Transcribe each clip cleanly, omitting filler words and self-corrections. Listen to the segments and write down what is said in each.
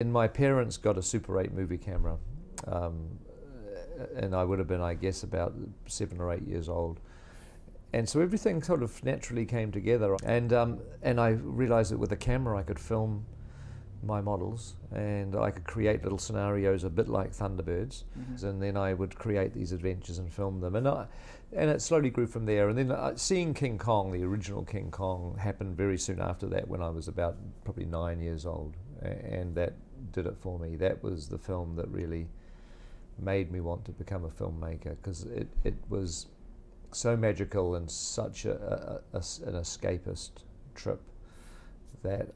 And my parents got a Super 8 movie camera, and I would have been, I guess, about 7 or 8 years old. And so everything sort of naturally came together. And I realized that with a camera I could film my models, and I could create little scenarios a bit like Thunderbirds, and then I would create these adventures and film them, and it slowly grew from there. And then seeing King Kong, the original King Kong, happened very soon after that, when I was about probably 9 years old, and that did it for me. That was the film that really made me want to become a filmmaker, because it was so magical and such an escapist trip that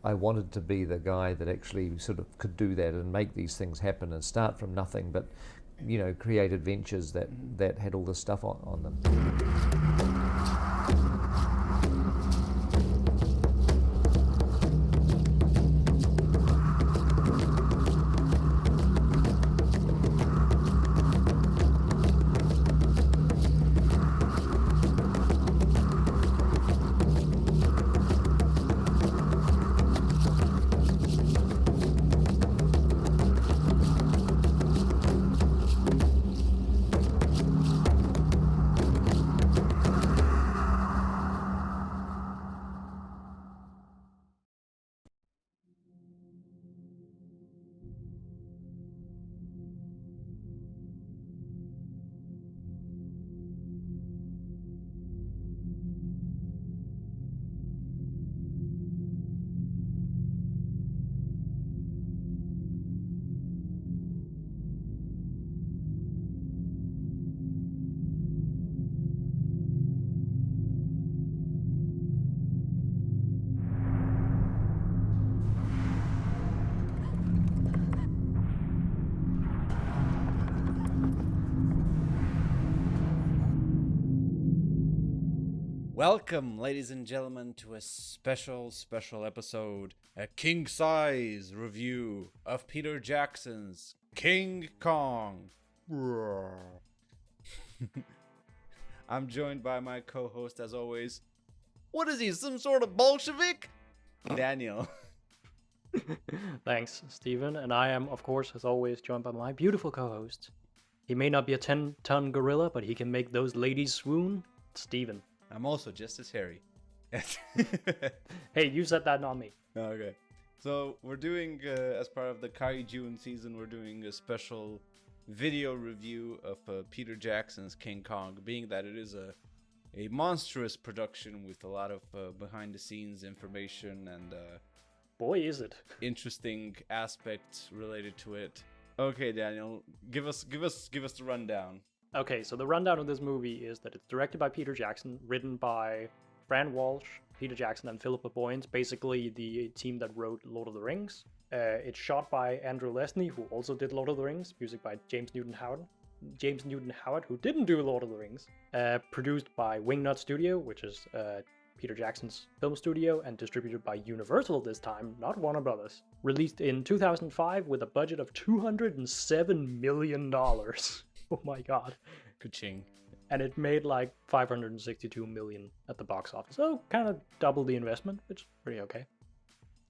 I wanted to be the guy that actually sort of could do that and make these things happen and start from nothing, but create adventures that had all this stuff on them. Welcome, ladies and gentlemen, to a special episode, a king-size review of Peter Jackson's King Kong. I'm joined by my co-host, as always. What is he, some sort of Bolshevik? Daniel. Thanks, Stephen. And I am, of course, as always, joined by my beautiful co-host. He may not be a 10-ton gorilla, but he can make those ladies swoon. Stephen. I'm also just as hairy. Hey, you said that, not me. Okay. So we're doing, as part of the Kaijun season, we're doing a special video review of Peter Jackson's King Kong, being that it is a monstrous production with a lot of behind-the-scenes information and boy, is it interesting aspects related to it. Okay, Daniel, give us the rundown. Okay, so the rundown of this movie is that it's directed by Peter Jackson, written by Fran Walsh, Peter Jackson, and Philippa Boyens, basically the team that wrote Lord of the Rings. It's shot by Andrew Lesnie, who also did Lord of the Rings, music by James Newton Howard, who didn't do Lord of the Rings. Produced by Wingnut Studio, which is Peter Jackson's film studio, and distributed by Universal this time, not Warner Brothers. Released in 2005 with a budget of $207 million. Oh my god. Ka-ching. And it made like $562 million at the box office. So kind of double the investment, which is pretty okay. It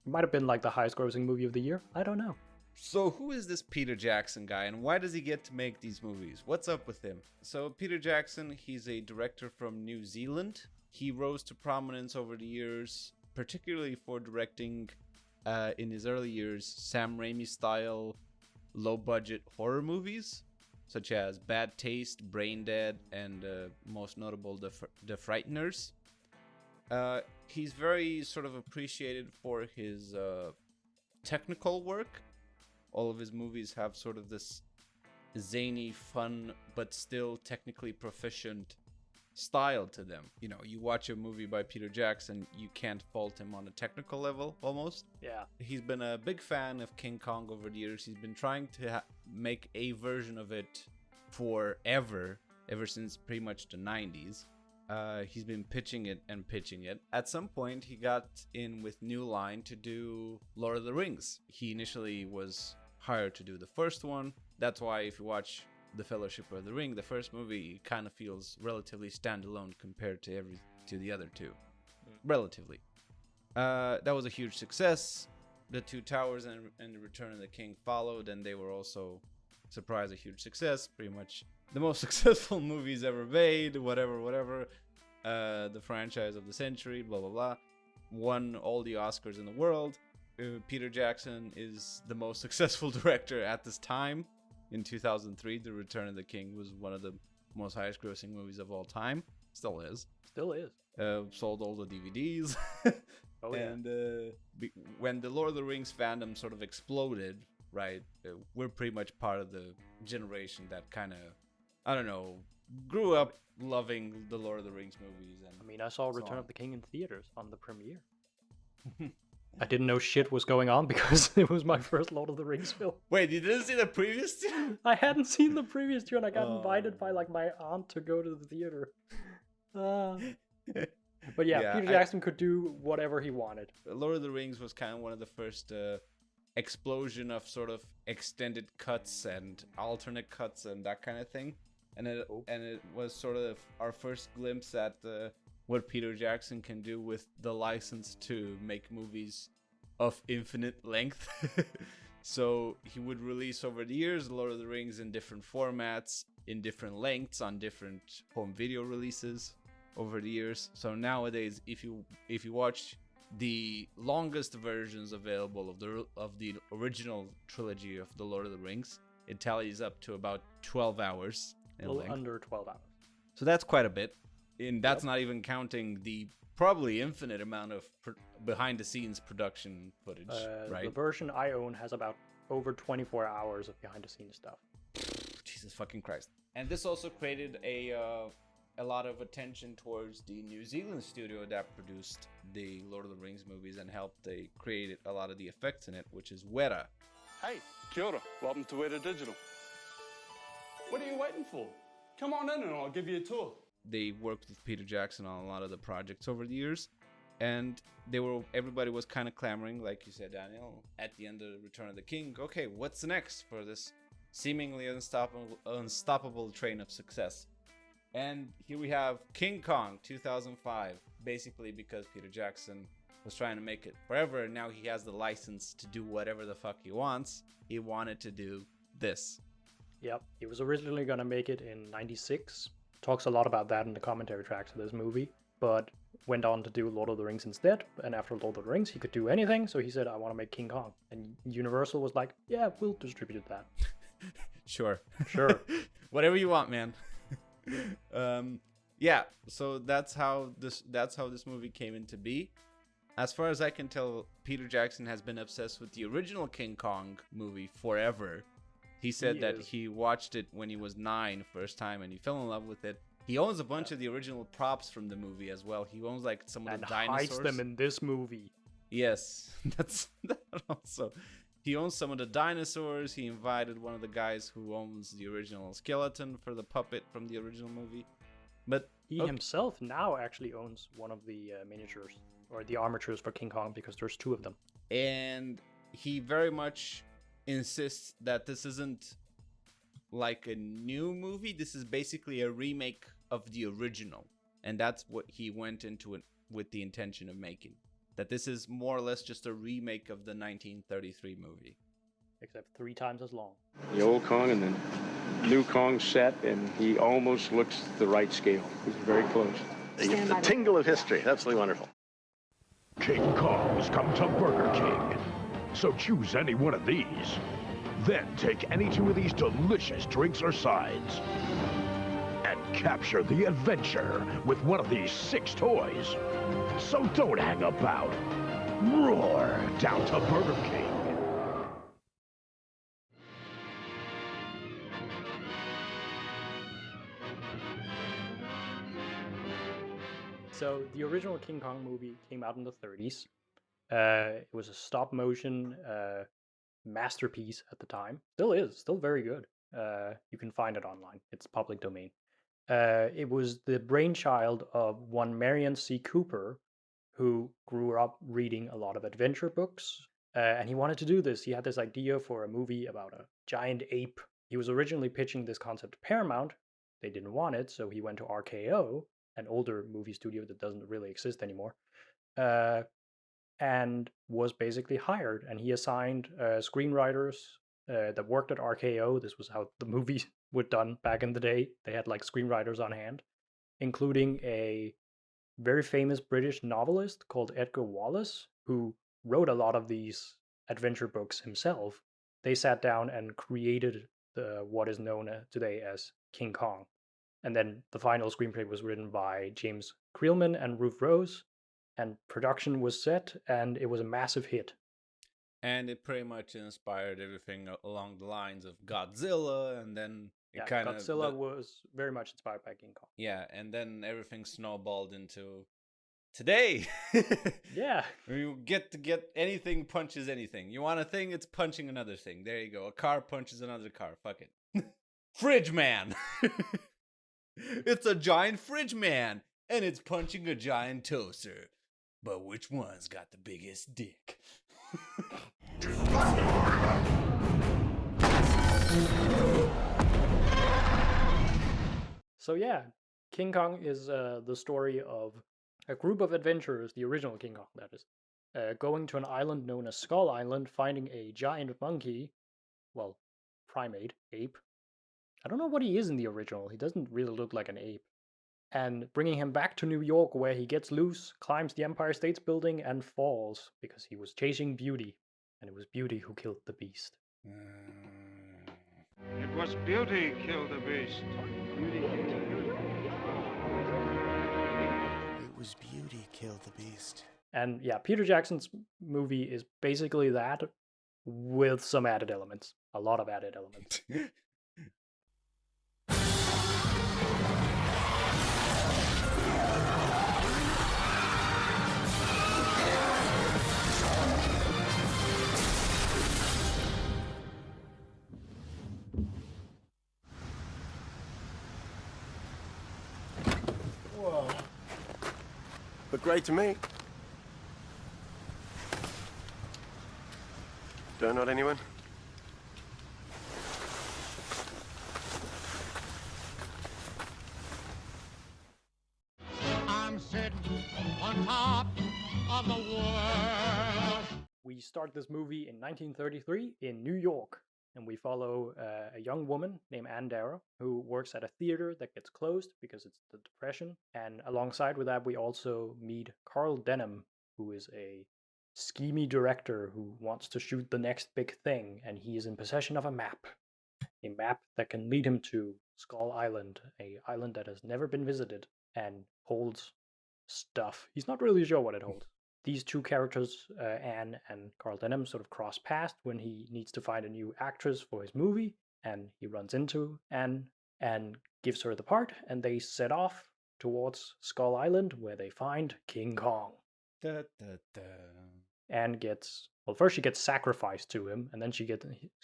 might have been like the highest grossing movie of the year. I don't know. So who is this Peter Jackson guy, and why does he get to make these movies? What's up with him? So Peter Jackson, he's a director from New Zealand. He rose to prominence over the years, particularly for directing, in his early years, Sam Raimi style, low-budget horror movies, such as Bad Taste, Brain Dead, and most notable, The Frighteners. He's very sort of appreciated for his technical work. All of his movies have sort of this zany, fun, but still technically proficient style to them. You know, you watch a movie by Peter Jackson, you can't fault him on a technical level, almost. Yeah. He's been a big fan of King Kong over the years. He's been trying to make a version of it forever, ever since pretty much the 90s. He's been pitching it. At some point, he got in with New Line to do Lord of the Rings. He initially was hired to do the first one. That's why if you watch The Fellowship of the Ring, the first movie kind of feels relatively standalone compared to the other two. Relatively. That was a huge success. The Two Towers and The Return of the King followed, and they were also, surprise, a huge success. Pretty much the most successful movies ever made, whatever. The franchise of the century, blah, blah, blah. Won all the Oscars in the world. Peter Jackson is the most successful director at this time. In 2003, The Return of the King was one of the most highest grossing movies of all time. Still is. Sold all the DVDs. Oh, yeah. And when the Lord of the Rings fandom sort of exploded, right, we're pretty much part of the generation that kind of, I don't know, grew up loving the Lord of the Rings movies. And I mean, I saw Return of the King in theaters on the premiere. I didn't know shit was going on because it was my first Lord of the Rings film. Wait, you didn't see the previous two? I hadn't seen the previous two, and I got invited by like my aunt to go to the theater. But yeah, Peter Jackson could do whatever he wanted. Lord of the Rings was kind of one of the first explosion of sort of extended cuts and alternate cuts and that kind of thing. And it was sort of our first glimpse at what Peter Jackson can do with the license to make movies of infinite length. So he would release over the years Lord of the Rings in different formats, in different lengths, on different home video releases over the years. So nowadays, if you watch the longest versions available of the original trilogy of the Lord of the Rings, it tallies up to about 12 hours. Under 12 hours. So that's quite a bit. And that's not even counting the probably infinite amount of behind-the-scenes production footage, right? The version I own has about over 24 hours of behind-the-scenes stuff. Jesus fucking Christ. And this also created a lot of attention towards the New Zealand studio that produced the Lord of the Rings movies and helped they created a lot of the effects in it, which is Weta. Hey, kia ora. Welcome to Weta Digital. What are you waiting for? Come on in and I'll give you a tour. They worked with Peter Jackson on a lot of the projects over the years, and everybody was kind of clamoring, like you said, Daniel, at the end of Return of the King. Okay, what's next for this seemingly unstoppable train of success? And here we have King Kong 2005, basically because Peter Jackson was trying to make it forever, and now he has the license to do whatever the fuck he wants. He wanted to do this. Yep, he was originally going to make it in 96. Talks a lot about that in the commentary tracks of this movie, but went on to do Lord of the Rings instead. And after Lord of the Rings, he could do anything, so he said, I want to make King Kong. And Universal was like, yeah, we'll distribute that. Sure. Whatever you want, man. Yeah, so that's how this movie came into be. As far as I can tell, Peter Jackson has been obsessed with the original King Kong movie forever. He said that he watched it when he was 9 first time and he fell in love with it. He owns a bunch of the original props from the movie as well. He owns like some of the dinosaurs. And hides them in this movie. Yes, that's that also. He owns some of the dinosaurs. He invited one of the guys who owns the original skeleton for the puppet from the original movie. But he himself now actually owns one of the miniatures or the armatures for King Kong because there's 2 of them. And he very much insists that this isn't like a new movie. This is basically a remake of the original, and that's what he went into it with the intention of making. That this is more or less just a remake of the 1933 movie, except 3 times as long. The old Kong and the new Kong set, and he almost looks the right scale. He's very close. The tingle of history. Absolutely wonderful. King Kong's come to Burger King. So choose any one of these. Then take any 2 of these delicious drinks or sides. And capture the adventure with one of these 6 toys. So don't hang about. Roar down to Burger King. So the original King Kong movie came out in the 30s. It was a stop-motion masterpiece at the time. Still very good. You can find it online. It's public domain. It was the brainchild of one Marion C. Cooper, who grew up reading a lot of adventure books, and he wanted to do this. He had this idea for a movie about a giant ape. He was originally pitching this concept to Paramount. They didn't want it, so he went to RKO, an older movie studio that doesn't really exist anymore. and was basically hired. And he assigned screenwriters that worked at RKO. This was how the movies were done back in the day. They had like screenwriters on hand, including a very famous British novelist called Edgar Wallace, who wrote a lot of these adventure books himself. They sat down and created what is known today as King Kong. And then the final screenplay was written by James Creelman and Ruth Rose, and production was set, and it was a massive hit. And it pretty much inspired everything along the lines of Godzilla, and then Godzilla was very much inspired by King Kong. Yeah, and then everything snowballed into today. Yeah. You get anything punches anything. You want a thing, it's punching another thing. There you go. A car punches another car. Fuck it. Fridge man. It's a giant fridge man, and it's punching a giant toaster. But which one's got the biggest dick? So yeah, King Kong is the story of a group of adventurers, the original King Kong, that is, going to an island known as Skull Island, finding a giant monkey, well, primate, ape. I don't know what he is in the original. He doesn't really look like an ape. And bringing him back to New York, where he gets loose, climbs the Empire State Building, and falls because he was chasing Beauty. And it was Beauty who killed the beast. It was Beauty killed the beast. It was Beauty killed the beast. And yeah, Peter Jackson's movie is basically that with some added elements. A lot of added elements. Whoa. Look great to me. Donut, anyone? I'm sitting on top of the world. We start this movie in 1933 in New York, and we follow a young woman named Ann Darrow who works at a theater that gets closed because it's the Depression. And alongside with that, we also meet Carl Denham, who is a schemy director who wants to shoot the next big thing, and he is in possession of a map that can lead him to Skull Island, a island that has never been visited and holds stuff. He's not really sure what it holds. These two characters, Anne and Carl Denham, sort of cross paths when he needs to find a new actress for his movie, and he runs into Anne and gives her the part, and they set off towards Skull Island, where they find King Kong. Da, da, da. Anne gets, well, first she gets sacrificed to him, and then she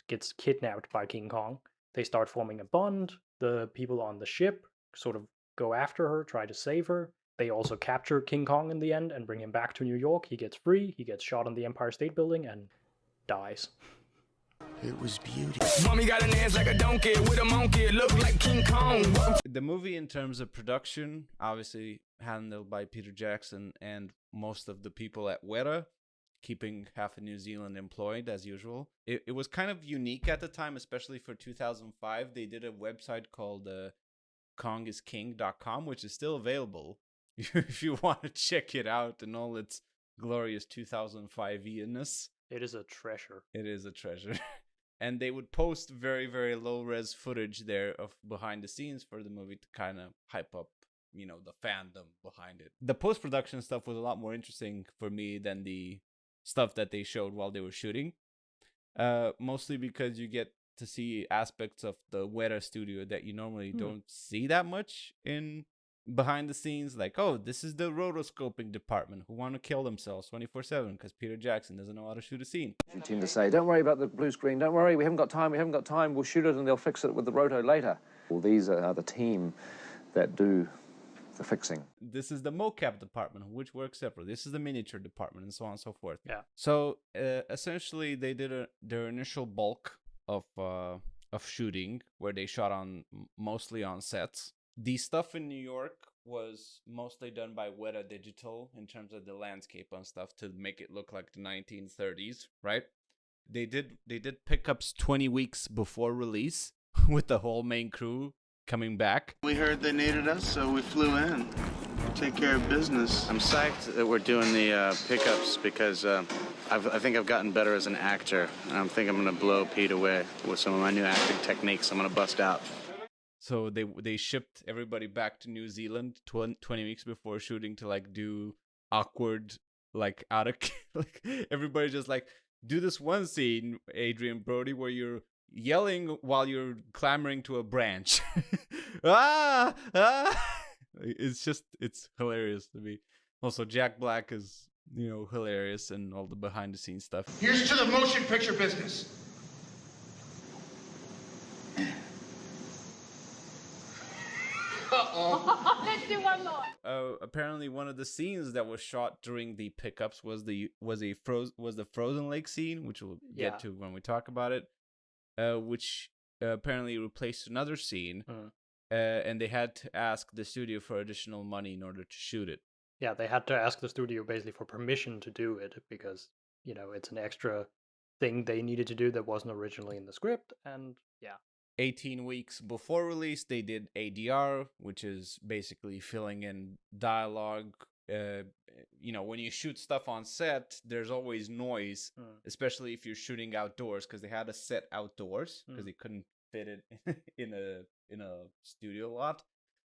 gets kidnapped by King Kong. They start forming a bond. The people on the ship sort of go after her, try to save her. They also capture King Kong in the end and bring him back to New York. He gets free. He gets shot on the Empire State Building and dies. It was Beauty. Mommy got an ass like a donkey with a monkey. It looked like King Kong. The movie, in terms of production, obviously handled by Peter Jackson and most of the people at Weta, keeping half of New Zealand employed as usual. It was kind of unique at the time, especially for 2005. They did a website called kongisking.com, which is still available if you want to check it out in all its glorious 2005-ness. It is a treasure. It is a treasure. And they would post very, very low-res footage there of behind the scenes for the movie to kind of hype up, you know, the fandom behind it. The post-production stuff was a lot more interesting for me than the stuff that they showed while they were shooting. Mostly because you get to see aspects of the Weta studio that you normally don't see that much in behind the scenes. Like, oh, this is the rotoscoping department who want to kill themselves 24/7 because Peter Jackson doesn't know how to shoot a scene. Team to say, don't worry about the blue screen, don't worry, we haven't got time, we'll shoot it and they'll fix it with the roto later. Well, these are the team that do the fixing. This is the mocap department, which works separately. This is the miniature department, and so on and so forth. Yeah. So essentially, they did their initial bulk of shooting, where they shot on mostly on sets. The stuff in New York was mostly done by Weta Digital in terms of the landscape and stuff to make it look like the 1930s, right? They did pickups 20 weeks before release with the whole main crew coming back. We heard they needed us, so we flew in. Take care of business. I'm psyched that we're doing the pickups because I think I've gotten better as an actor. I think I'm going to blow Pete away with some of my new acting techniques. I'm going to bust out. So they shipped everybody back to New Zealand 20 weeks before shooting to like do awkward, like out of like everybody just like do this one scene, Adrian Brody, where you're yelling while you're clambering to a branch. ah! It's hilarious to me. Also, Jack Black is, hilarious and all the behind the scenes stuff. Here's to the motion picture business. Let's do one more. Apparently, one of the scenes that was shot during the pickups was the frozen lake scene, which we'll get to when we talk about it. Which apparently replaced another scene, and they had to ask the studio for additional money in order to shoot it. Yeah, they had to ask the studio basically for permission to do it because it's an extra thing they needed to do that wasn't originally in the script, and 18 weeks before release, they did ADR, which is basically filling in dialogue. When you shoot stuff on set, there's always noise, especially if you're shooting outdoors, because they had a set outdoors because they couldn't fit it in a studio lot,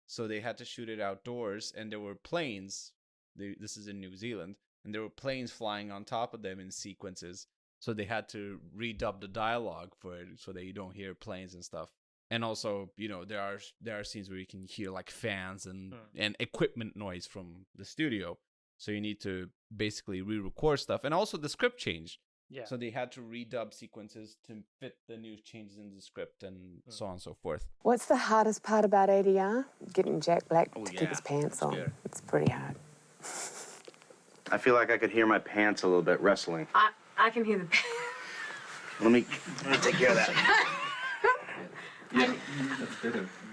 so they had to shoot it outdoors. And there were planes. This is in New Zealand, and there were planes flying on top of them in sequences. So they had to redub the dialogue for it so that you don't hear planes and stuff. And also, there are scenes where you can hear like fans and equipment noise from the studio. So you need to basically re-record stuff. And also the script changed. Yeah. So they had to redub sequences to fit the new changes in the script and so on and so forth. What's the hardest part about ADR? Getting Jack Black to keep his pants on. Scared. It's pretty hard. I feel like I could hear my pants a little bit wrestling. I can hear the. Let me take care of that.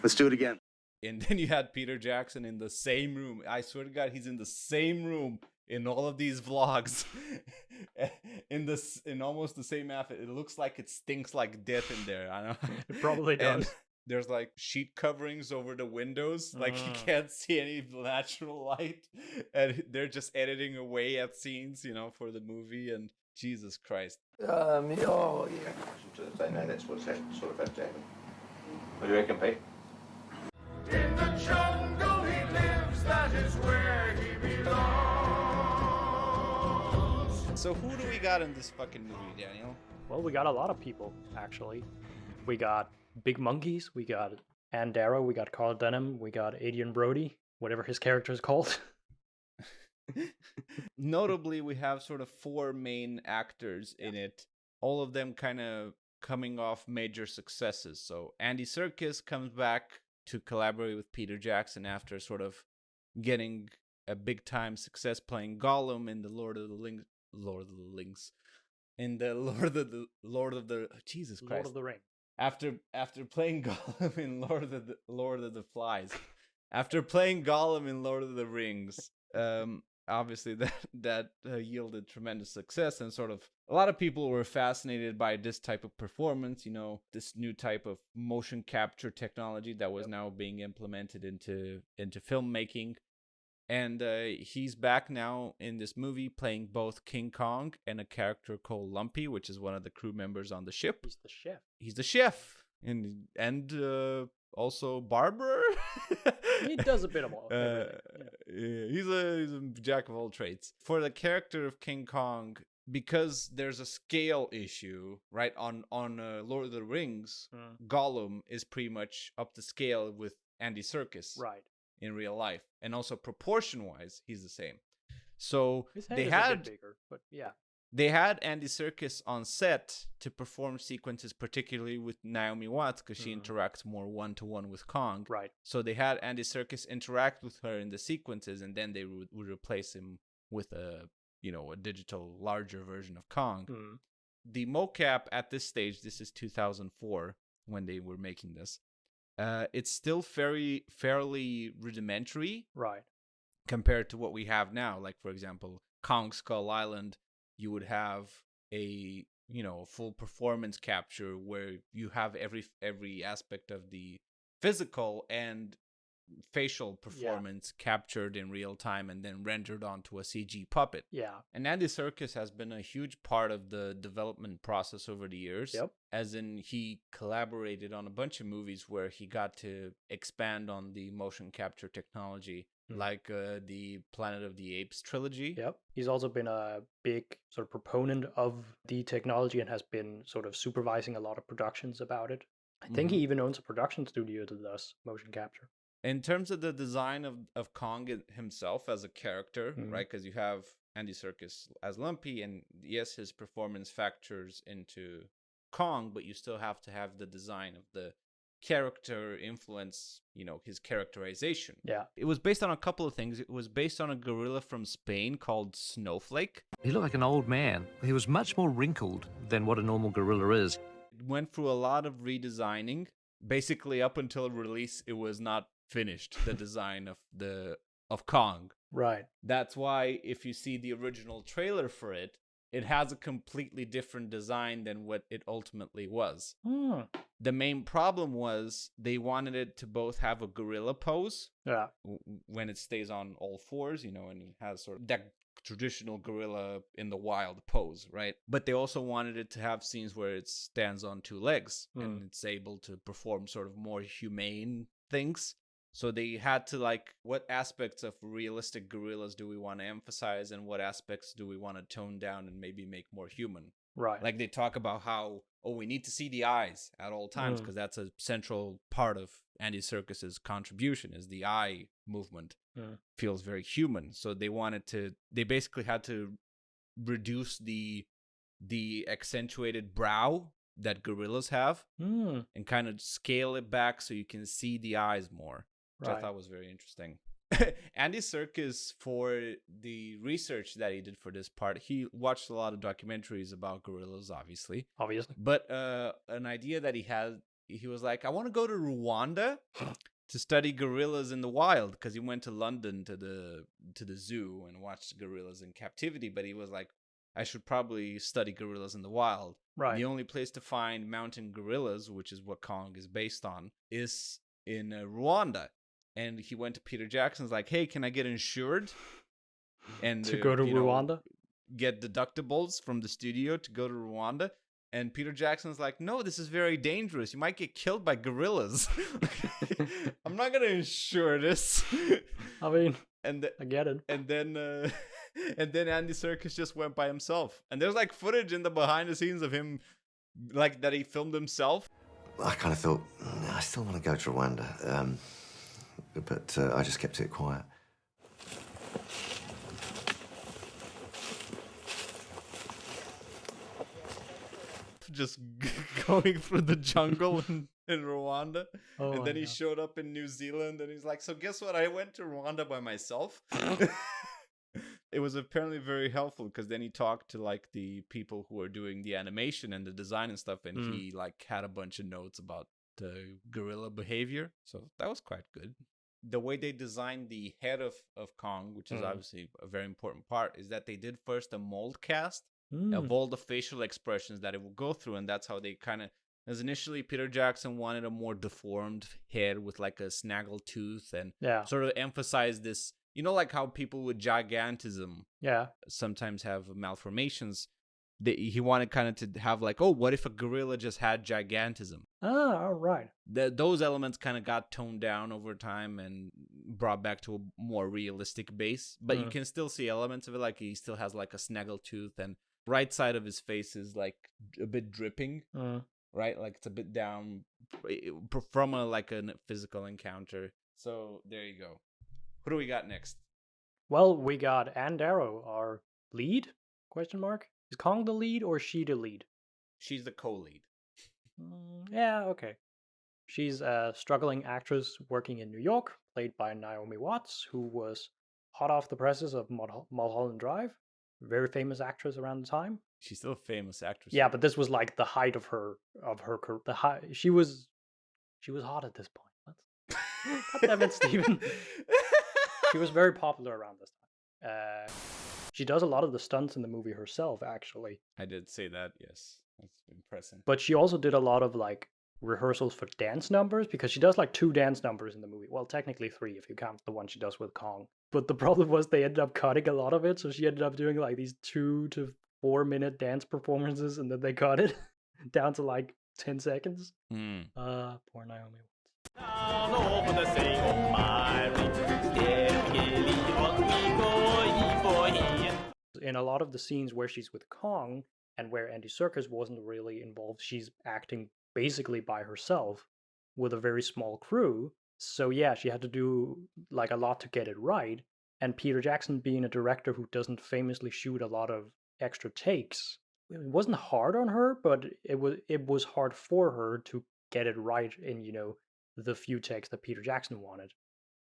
Let's do it again. And then you had Peter Jackson in the same room. I swear to God, he's in the same room in all of these vlogs. in almost the same outfit. It looks like it stinks like death in there. I know. It probably does. And there's like sheet coverings over the windows. Like you can't see any natural light. And they're just editing away at scenes, for the movie. And Jesus Christ. I know that's what's sort of happening. What do you reckon, Pete? In the jungle he lives, that is where he belongs. So who do we got in this fucking movie, Daniel? Well, we got a lot of people, actually. We got Big Monkeys, we got Ann Darrow, we got Carl Denham, we got Adrian Brody, whatever his character is called. Notably, we have sort of 4 main actors in it, all of them kind of coming off major successes. So Andy Serkis comes back to collaborate with Peter Jackson after sort of getting a big time success playing Gollum in the Lord of the Rings, Jesus Christ, Lord of the Rings. After playing Gollum in Lord of the Flies, after playing Gollum in Lord of the Rings, obviously that yielded tremendous success, and sort of a lot of people were fascinated by this type of performance, this new type of motion capture technology that was now being implemented into filmmaking. And he's back now in this movie playing both King Kong and a character called Lumpy, which is one of the crew members on the ship. He's the chef. He's the chef. And also barber. He does a bit of all. He's a jack of all trades. For the character of King Kong, because there's a scale issue, right? On Lord of the Rings, Gollum is pretty much up to scale with Andy Serkis, right? In real life, and also proportion-wise, he's the same. So his head is a bit bigger, but yeah. They had Andy Serkis on set to perform sequences, particularly with Naomi Watts, because she interacts more one-to-one with Kong. Right. So they had Andy Serkis interact with her in the sequences, and then they would replace him with a digital, larger version of Kong. The mocap at this stage, this is 2004 when they were making this. it's still fairly rudimentary, Right. compared to what we have now. Like, for example, Kong Skull Island, you would have a full performance capture where you have every aspect of the physical and facial performance captured in real time and then rendered onto a CG puppet. Yeah. And Andy Serkis has been a huge part of the development process over the years. Yep. As in, he collaborated on a bunch of movies where he got to expand on the motion capture technology, like the Planet of the Apes trilogy. Yep. He's also been a big sort of proponent of the technology and has been sort of supervising a lot of productions about it. I think he even owns a production studio that does motion capture. In terms of the design of Kong himself as a character, right? Because you have Andy Serkis as Lumpy, and yes, his performance factors into Kong, but you still have to have the design of the character influence, his characterization. Yeah. It was based on a couple of things. It was based on a gorilla from Spain called Snowflake. He looked like an old man. He was much more wrinkled than what a normal gorilla is. It went through a lot of redesigning. Basically, up until release, it was not finished, the design of Kong. Right. That's why if you see the original trailer for it, it has a completely different design than what it ultimately was. The main problem was they wanted it to both have a gorilla pose, when it stays on all fours, and it has sort of that traditional gorilla in the wild pose, right? But they also wanted it to have scenes where it stands on two legs and it's able to perform sort of more humane things. So they had to what aspects of realistic gorillas do we want to emphasize and what aspects do we want to tone down and maybe make more human? Right. Like they talk about how, we need to see the eyes at all times because that's a central part of Andy Serkis's contribution is the eye movement. Feels very human. So they basically had to reduce the accentuated brow that gorillas have and kind of scale it back so you can see the eyes more. Which I thought was very interesting. Andy Serkis, for the research that he did for this part, he watched a lot of documentaries about gorillas, obviously. But an idea that he had, he was like, I want to go to Rwanda to study gorillas in the wild, because he went to London to the zoo and watched gorillas in captivity. But he was like, I should probably study gorillas in the wild. Right. The only place to find mountain gorillas, which is what Kong is based on, is in Rwanda. And he went to Peter Jackson's like, hey, can I get insured? And to go to Rwanda? Get deductibles from the studio to go to Rwanda. And Peter Jackson's like, no, this is very dangerous. You might get killed by gorillas. I'm not going to insure this. I mean, I get it. And then Andy Serkis just went by himself. And there's footage in the behind the scenes of him, that he filmed himself. I kind of thought, I still want to go to Rwanda. But I just kept it quiet. Just going through the jungle in Rwanda. And then he showed up in New Zealand and he's like, so guess what? I went to Rwanda by myself. It was apparently very helpful because then he talked to the people who are doing the animation and the design and stuff. And he had a bunch of notes about the gorilla behavior. So that was quite good. The way they designed the head of Kong, which is obviously a very important part, is that they did first a mold cast of all the facial expressions that it will go through. And that's how they kind of, as initially Peter Jackson wanted a more deformed head with a snaggle tooth and sort of emphasize this, how people with gigantism sometimes have malformations. He wanted kind of to have what if a gorilla just had gigantism? Ah, all right. Those elements kind of got toned down over time and brought back to a more realistic base. But you can still see elements of it. He still has a snaggle tooth, and right side of his face is a bit dripping, right? It's a bit down from a physical encounter. So there you go. Who do we got next? Well, we got Ann Darrow, our lead? Question mark. Is Kong the lead or she the lead? She's the co-lead. Yeah, okay. She's a struggling actress working in New York, played by Naomi Watts, who was hot off the presses of Mulholland Drive. Very famous actress around the time. She's still a famous actress. Yeah, but this was the height of her. She was She was hot at this point. God damn it, Steven. She was very popular around this time. She does a lot of the stunts in the movie herself, actually. I did say that, yes. That's impressive. But she also did a lot of like rehearsals for dance numbers, because she does like 2 dance numbers in the movie. Well, technically 3 if you count the one she does with Kong. But the problem was they ended up cutting a lot of it, so she ended up doing like these 2 to 4 minute dance performances, and then they cut it down to like 10 seconds. Poor Naomi. Over the sea, oh my, in a lot of the scenes where she's with Kong and where Andy Serkis wasn't really involved, she's acting basically by herself with a very small crew. So yeah, she had to do like a lot to get it right. And Peter Jackson, being a director who doesn't famously shoot a lot of extra takes, it wasn't hard on her, but it was hard for her to get it right in, the few takes that Peter Jackson wanted.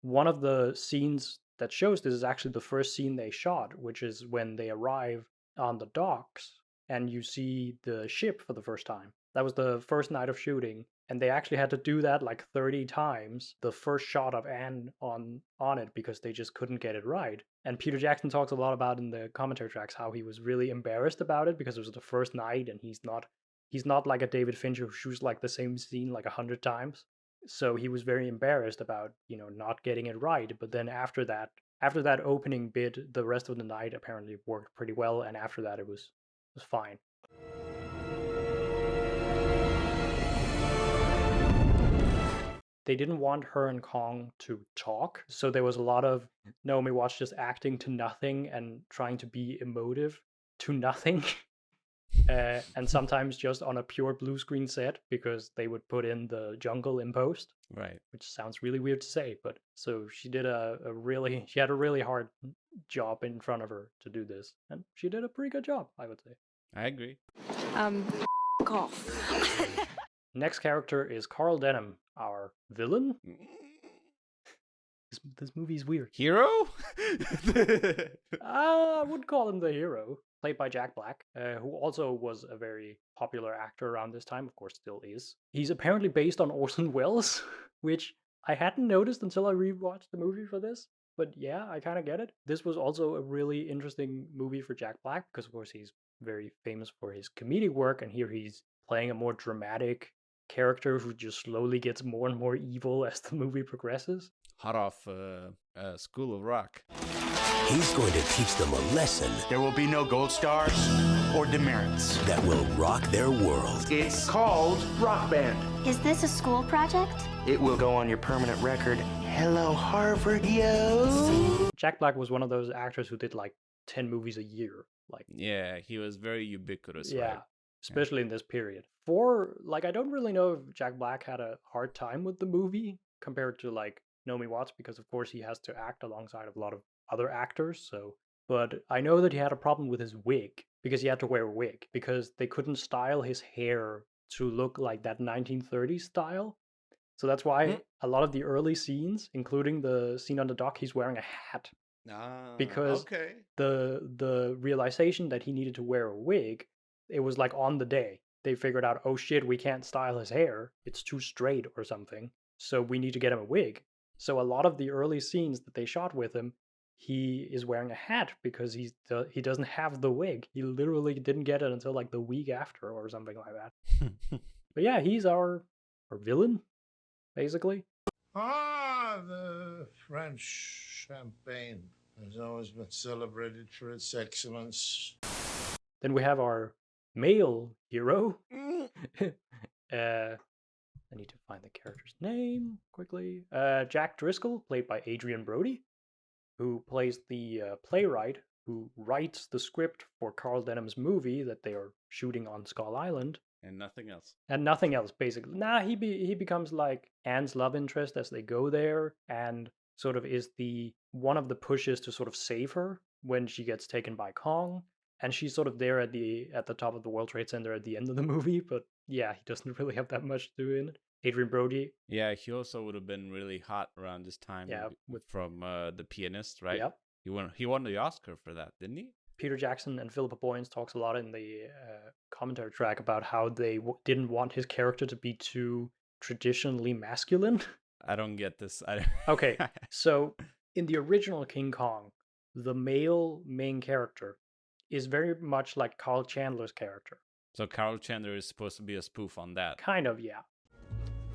One of the scenes that shows this is actually the first scene they shot, which is when they arrive on the docks and you see the ship for the first time. That was the first night of shooting, and they actually had to do that like 30 times, the first shot of Anne on it, because they just couldn't get it right. And Peter Jackson talks a lot about in the commentary tracks how he was really embarrassed about it because it was the first night, and he's not like a David Fincher who shoots like the same scene like 100 times. So he was very embarrassed about, not getting it right. But then after that opening bit, the rest of the night apparently worked pretty well, and after that it was fine. They didn't want her and Kong to talk, so there was a lot of Naomi Watts just acting to nothing and trying to be emotive to nothing. And sometimes just on a pure blue screen set, because they would put in the jungle in post. Right. Which sounds really weird to say, but so she did she had a really hard job in front of her to do this, and she did a pretty good job, I would say. I agree. Off. Next character is Carl Denham, our villain. This movie's weird. Hero? I wouldn't call him the hero. Played by Jack Black, who also was a very popular actor around this time, of course still is. He's apparently based on Orson Welles, which I hadn't noticed until I rewatched the movie for this. But yeah, I kind of get it. This was also a really interesting movie for Jack Black, because of course he's very famous for his comedic work, and here he's playing a more dramatic character who just slowly gets more and more evil as the movie progresses. Hot off School of Rock. He's going to teach them a lesson. There will be no gold stars or demerits. That will rock their world. It's called Rock Band. Is this a school project? It will go on your permanent record. Hello, Harvard, yo. Jack Black was one of those actors who did like 10 movies a year. Yeah, he was very ubiquitous. Yeah, right? Especially in this period. I don't really know if Jack Black had a hard time with the movie compared to like Naomi Watts, because of course he has to act alongside of a lot of other actors, but I know that he had a problem with his wig, because he had to wear a wig, because they couldn't style his hair to look like that 1930s style. So that's why a lot of the early scenes, including the scene on the dock, he's wearing a hat. Because the realization that he needed to wear a wig, it was like on the day. They figured out, oh shit, we can't style his hair. It's too straight or something. So we need to get him a wig. So a lot of the early scenes that they shot with him, he is wearing a hat because he doesn't have the wig. He literally didn't get it until like the week after or something like that. But yeah, he's our villain, basically. The French champagne has always been celebrated for its excellence. Then we have our male hero. I need to find the character's name quickly. Jack Driscoll, played by Adrian Brody, who plays the playwright who writes the script for Carl Denham's movie that they are shooting on Skull Island. And nothing else. And nothing else, basically. He becomes like Anne's love interest as they go there, and sort of is one of the pushes to sort of save her when she gets taken by Kong. And she's sort of there at the top of the World Trade Center at the end of the movie, but yeah, he doesn't really have that much to do in it. Adrian Brody. Yeah, he also would have been really hot around this time. Yeah, from The Pianist, right? Yep. He won the Oscar for that, didn't he? Peter Jackson and Philippa Boyens talks a lot in the commentary track about how they didn't want his character to be too traditionally masculine. I don't get this. Okay, so in the original King Kong, the male main character is very much like Carl Chandler's character. So Carl Chandler is supposed to be a spoof on that. Kind of, yeah.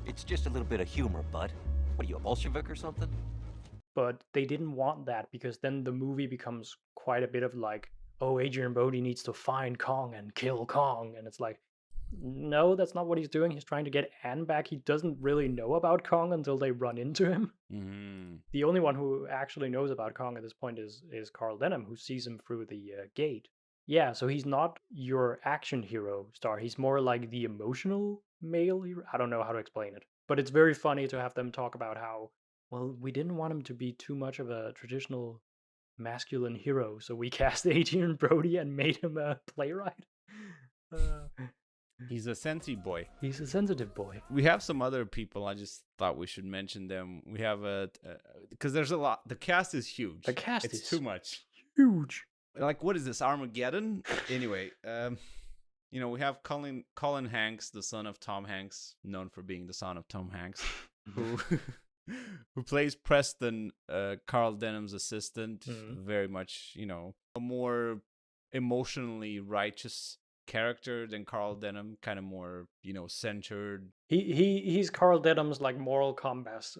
It's just a little bit of humor, bud. What are you, a Bolshevik or something? But they didn't want that because then the movie becomes quite a bit of like, oh, Adrian Brody needs to find Kong and kill Kong. And it's like, no, that's not what he's doing. He's trying to get Anne back. He doesn't really know about Kong until they run into him. Mm-hmm. The only one who actually knows about Kong at this point is Carl Denham, who sees him through the gate. Yeah, so he's not your action hero star. He's more like the emotional male hero. I don't know how to explain it. But it's very funny to have them talk about how, well, we didn't want him to be too much of a traditional masculine hero, so we cast Adrian Brody and made him a playwright. He's a sensitive boy. He's a sensitive boy. We have some other people. I just thought we should mention them. We have because there's a lot. The cast is huge. The cast is is too much. Huge. Like, what is this, Armageddon? Anyway, we have Colin Hanks, the son of Tom Hanks, known for being the son of Tom Hanks, who plays Preston, Carl Denham's assistant. Very much, a more emotionally righteous character than Carl Denham, kind of more, centered. He's Carl Denham's like moral compass.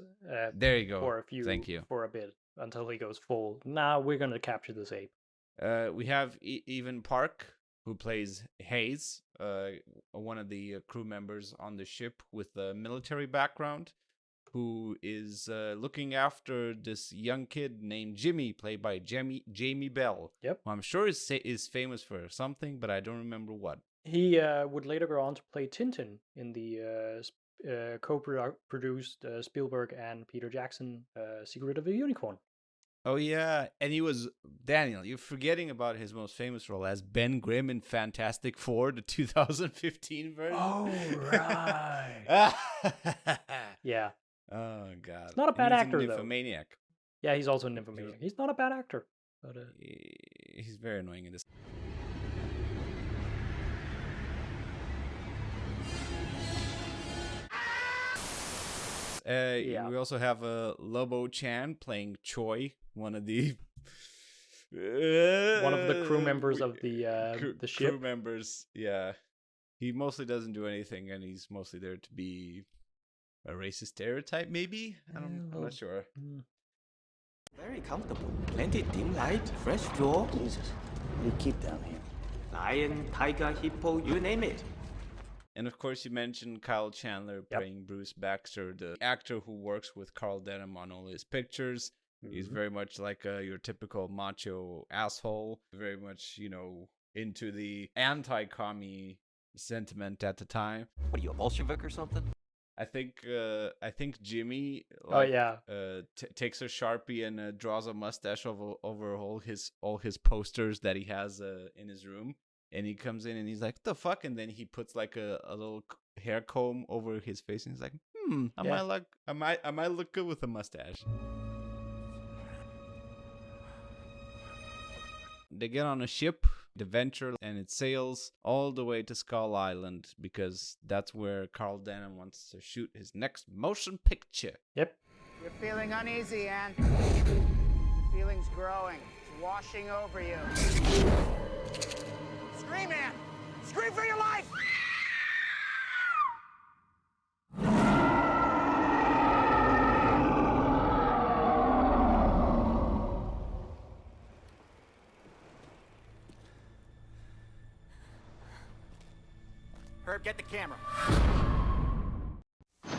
There you go. Thank you. For a bit until he goes full. Nah, we're gonna capture this ape. We have Evan Park, who plays Hayes, one of the crew members on the ship with a military background, who is looking after this young kid named Jimmy, played by Jamie Bell. Yep. Who I'm sure is famous for something, but I don't remember what. He would later go on to play Tintin in the co-produced Spielberg and Peter Jackson Secret of the Unicorn. Oh yeah, and he was, Daniel, you're forgetting about his most famous role as Ben Grimm in Fantastic Four, the 2015 version. Oh, right. Yeah. Oh, God. He's not a bad actor, a though. Nymphomaniac. Yeah, he's also a nymphomaniac. He's not a bad actor. But he's very annoying in this. We also have Lobo Chan playing Choi, one of the crew members of the ship. Crew members, yeah. He mostly doesn't do anything, and he's mostly there to be a racist stereotype, maybe? I'm not sure. Very comfortable. Plenty dim light, fresh floor. Jesus, what do you keep down here? Lion, tiger, hippo, you name it. And of course, you mentioned Kyle Chandler playing Bruce Baxter, the actor who works with Carl Denham on all his pictures. He's very much like your typical macho asshole, very much, into the anti-commie sentiment at the time. What are you, a Bolshevik or something? I think Jimmy takes a Sharpie and draws a mustache over all his posters that he has in his room. And he comes in and he's like, "The fuck?" And then he puts like a little hair comb over his face and he's like, I might look good with a mustache. They get on a ship, the Venture, and it sails all the way to Skull Island because that's where Carl Denham wants to shoot his next motion picture. Yep. You're feeling uneasy, Anne. The feeling's growing. It's washing over you. Scream, Anne! Scream for your life! Herb, get the camera.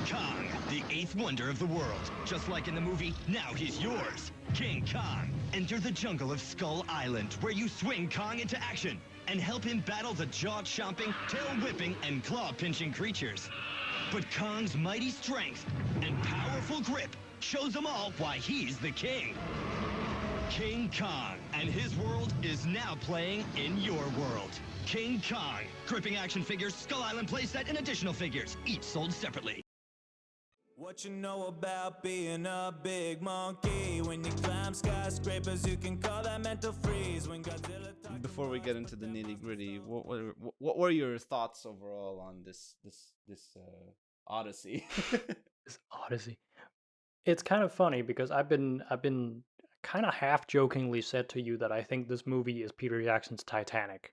Kong, the eighth wonder of the world. Just like in the movie, now he's yours. King Kong. Enter the jungle of Skull Island, where you swing Kong into action and help him battle the jaw-chomping, tail-whipping, and claw-pinching creatures. But Kong's mighty strength and powerful grip shows them all why he's the king. King Kong, and his world is now playing in your world. King Kong, gripping action figures, Skull Island playset, and additional figures, each sold separately. What you know about being a big monkey? When you climb skyscrapers, you can call that mental freeze. When Godzilla Before we get into the nitty gritty, what were your thoughts overall on this Odyssey. This Odyssey. It's kind of funny because I've been kind of half jokingly said to you that I think this movie is Peter Jackson's Titanic.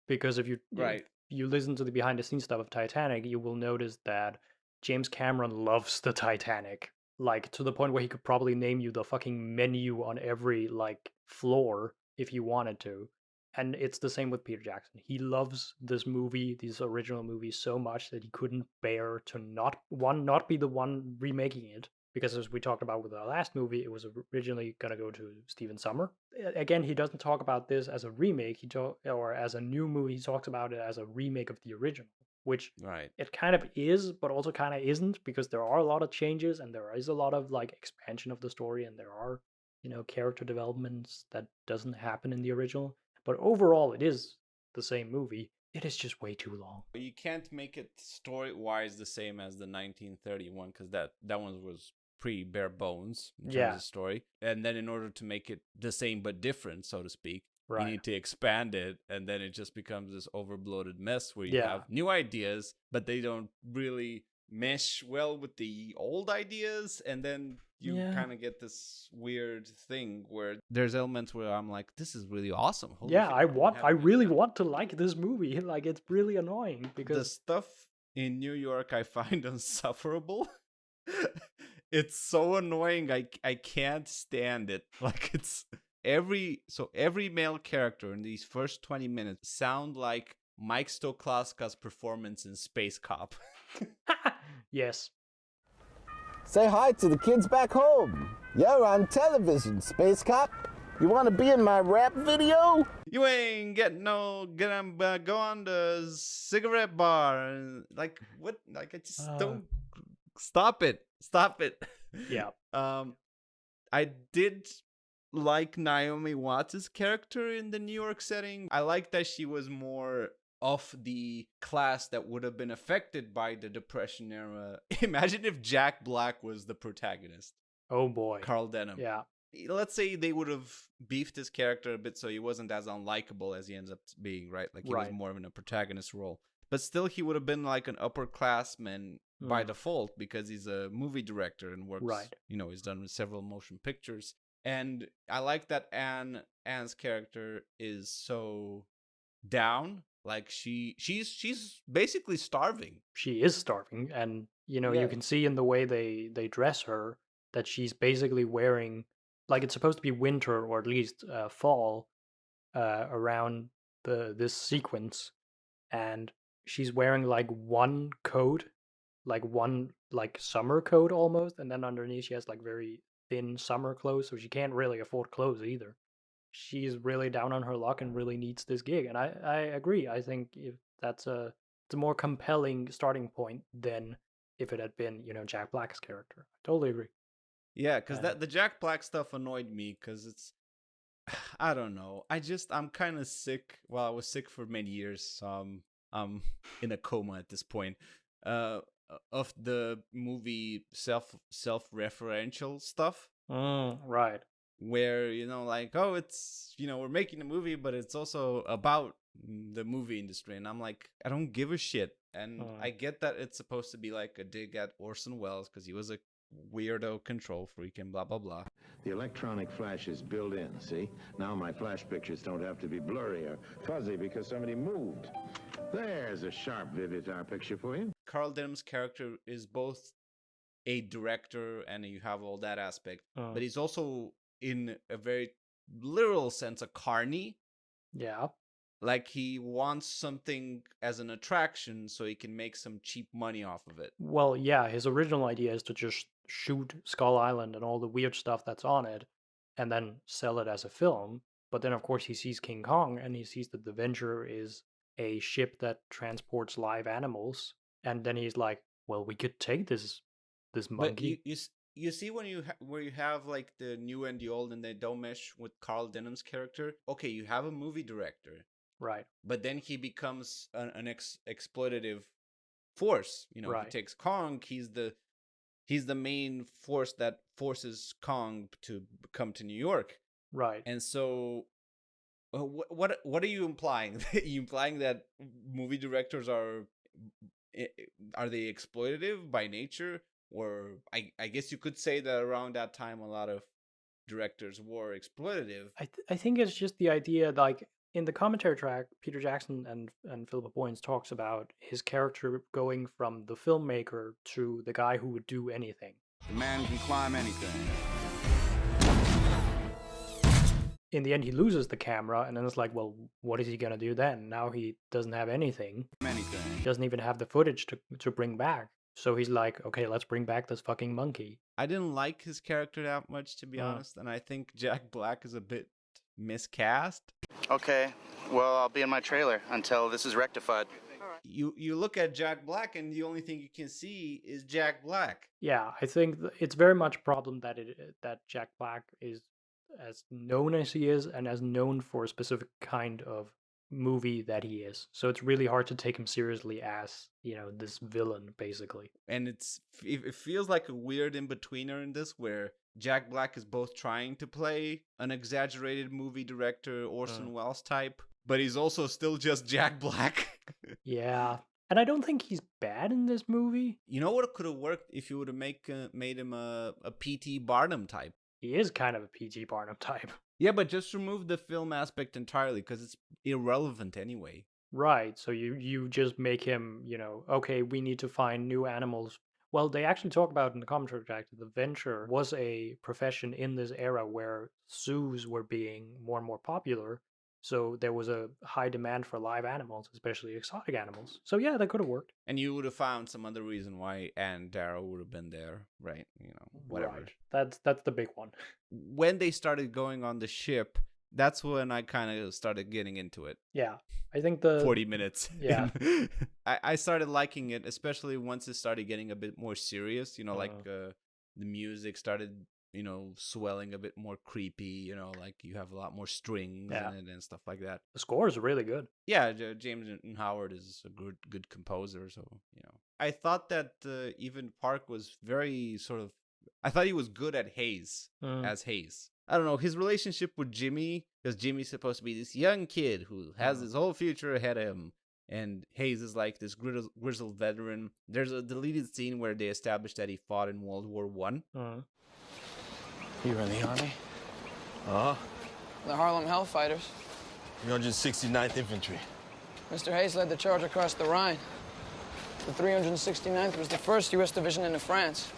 Because if Right. you listen to the behind the scenes stuff of Titanic, you will notice that James Cameron loves the Titanic. Like to the point where he could probably name you the fucking menu on every like floor if he wanted to. And it's the same with Peter Jackson. He loves this movie, these original movies so much that he couldn't bear to not be the one remaking it. Because as we talked about with our last movie, it was originally gonna go to Stephen Sommer. Again, he doesn't talk about this as a remake. Or as a new movie. He talks about it as a remake of the original, which Right. it kind of is, but also kind of isn't, because there are a lot of changes and there is a lot of like expansion of the story, and there are character developments that doesn't happen in the original. But overall, it is the same movie. It is just way too long. You can't make it story-wise the same as the 1931 because that one was pretty bare bones in terms of story. And then in order to make it the same but different, so to speak, you need to expand it, and then it just becomes this overbloated mess where you have new ideas, but they don't really mesh well with the old ideas, and then you kind of get this weird thing where there's elements where I'm like, this is really awesome. Holy shit, I really want to like this movie. Like, it's really annoying because the stuff in New York I find insufferable. It's so annoying. I can't stand it. Like, it's every male character in these first 20 minutes sound like Mike Stoklaska's performance in Space Cop. Yes. Say hi to the kids back home. You're on television, Space Cop. You want to be in my rap video? You ain't getting go on the cigarette bar. Like, what? Like, I just don't. Stop it. Yeah. I did like Naomi Watts' character in the New York setting. I like that she was more of the class that would have been affected by the Depression era. Imagine if Jack Black was the protagonist. Oh boy. Carl Denham. Yeah. Let's say they would have beefed his character a bit so he wasn't as unlikable as he ends up being, right? Like, he was more in a protagonist role. But still, he would have been like an upperclassman by default because he's a movie director and works, he's done several motion pictures. And I like that Anne's character is so down. Like, she's basically starving. She is starving, and you can see in the way they dress her that she's basically wearing, like, it's supposed to be winter or at least fall around this sequence, and she's wearing like one coat, like one like summer coat almost, and then underneath she has like very thin summer clothes, so she can't really afford clothes either. She's really down on her luck and really needs this gig, and I agree. I think if it's a more compelling starting point than if it had been Jack Black's character. I totally agree. Yeah, because the Jack Black stuff annoyed me because it's, I don't know. I'm kind of sick. Well, I was sick for many years, so I'm in a coma at this point. Of the movie self-referential stuff. Right. Where, like, oh, it's, we're making a movie, but it's also about the movie industry. And I'm like, I don't give a shit. And I get that it's supposed to be like a dig at Orson Welles because he was a weirdo control freak and blah, blah, blah. The electronic flash is built in, see? Now my flash pictures don't have to be blurry or fuzzy because somebody moved. There's a sharp Vivitar picture for you. Carl Denham's character is both a director and you have all that aspect, but he's also, in a very literal sense, a carny. Yeah. Like, he wants something as an attraction so he can make some cheap money off of it. Well, yeah, his original idea is to just shoot Skull Island and all the weird stuff that's on it and then sell it as a film. But then, of course, he sees King Kong and he sees that the Venture is a ship that transports live animals. And then he's like, well, we could take this monkey. But you see when where you have like the new and the old and they don't mesh with Carl Denham's character. Okay, you have a movie director. Right. But then he becomes an exploitative force. He takes Kong. He's the main force that forces Kong to come to New York. Right. And so, what are you implying? Are you implying that movie directors are are they exploitative by nature? Or I guess you could say that around that time a lot of directors were exploitative. I think it's just the idea, like in the commentary track, Peter Jackson and Philippa Boyens talks about his character going from the filmmaker to the guy who would do anything. The man can climb anything. In the end, he loses the camera, and then it's like, well, what is he gonna do then? Now he doesn't have anything. He doesn't even have the footage to bring back. So he's like, okay, let's bring back this fucking monkey. I didn't like his character that much, to be honest, and I think Jack Black is a bit miscast. Okay, well, I'll be in my trailer until this is rectified. You look at Jack Black, and the only thing you can see is Jack Black. Yeah, I think it's very much a problem that that Jack Black is as known as he is, and as known for a specific kind of movie that he is. So it's really hard to take him seriously as, you know, this villain, basically. And it feels like a weird in-betweener in this, where Jack Black is both trying to play an exaggerated movie director, Orson Welles type, but he's also still just Jack Black. Yeah. And I don't think he's bad in this movie. You know what could have worked if you would have made him a P.T. Barnum type? He is kind of a P.T. Barnum type. Yeah, but just remove the film aspect entirely, because it's irrelevant anyway. Right, so you just make him, you know, okay, we need to find new animals. Well, they actually talk about in the commentary track that the venture was a profession in this era where zoos were being more and more popular. So there was a high demand for live animals, especially exotic animals. So yeah, that could have worked. And you would have found some other reason why Ann Darrow would have been there, right? You know, whatever. Right. That's the big one. When they started going on the ship, that's when I kind of started getting into it. Yeah, I think the 40 minutes. Yeah. I started liking it, especially once it started getting a bit more serious. You know, like the music started, you know, swelling a bit more creepy, you know, like you have a lot more strings in it and stuff like that. The score is really good. Yeah, James Newton Howard is a good composer, so, you know. I thought that even Park was very I thought he was good at Hayes, as Hayes. I don't know, his relationship with Jimmy, because Jimmy's supposed to be this young kid who has his whole future ahead of him, and Hayes is like this grizzled veteran. There's a deleted scene where they establish that he fought in World War I. You were in the Army? The Harlem Hellfighters. 369th Infantry. Mr. Hayes led the charge across the Rhine. The 369th was the first U.S. division into France.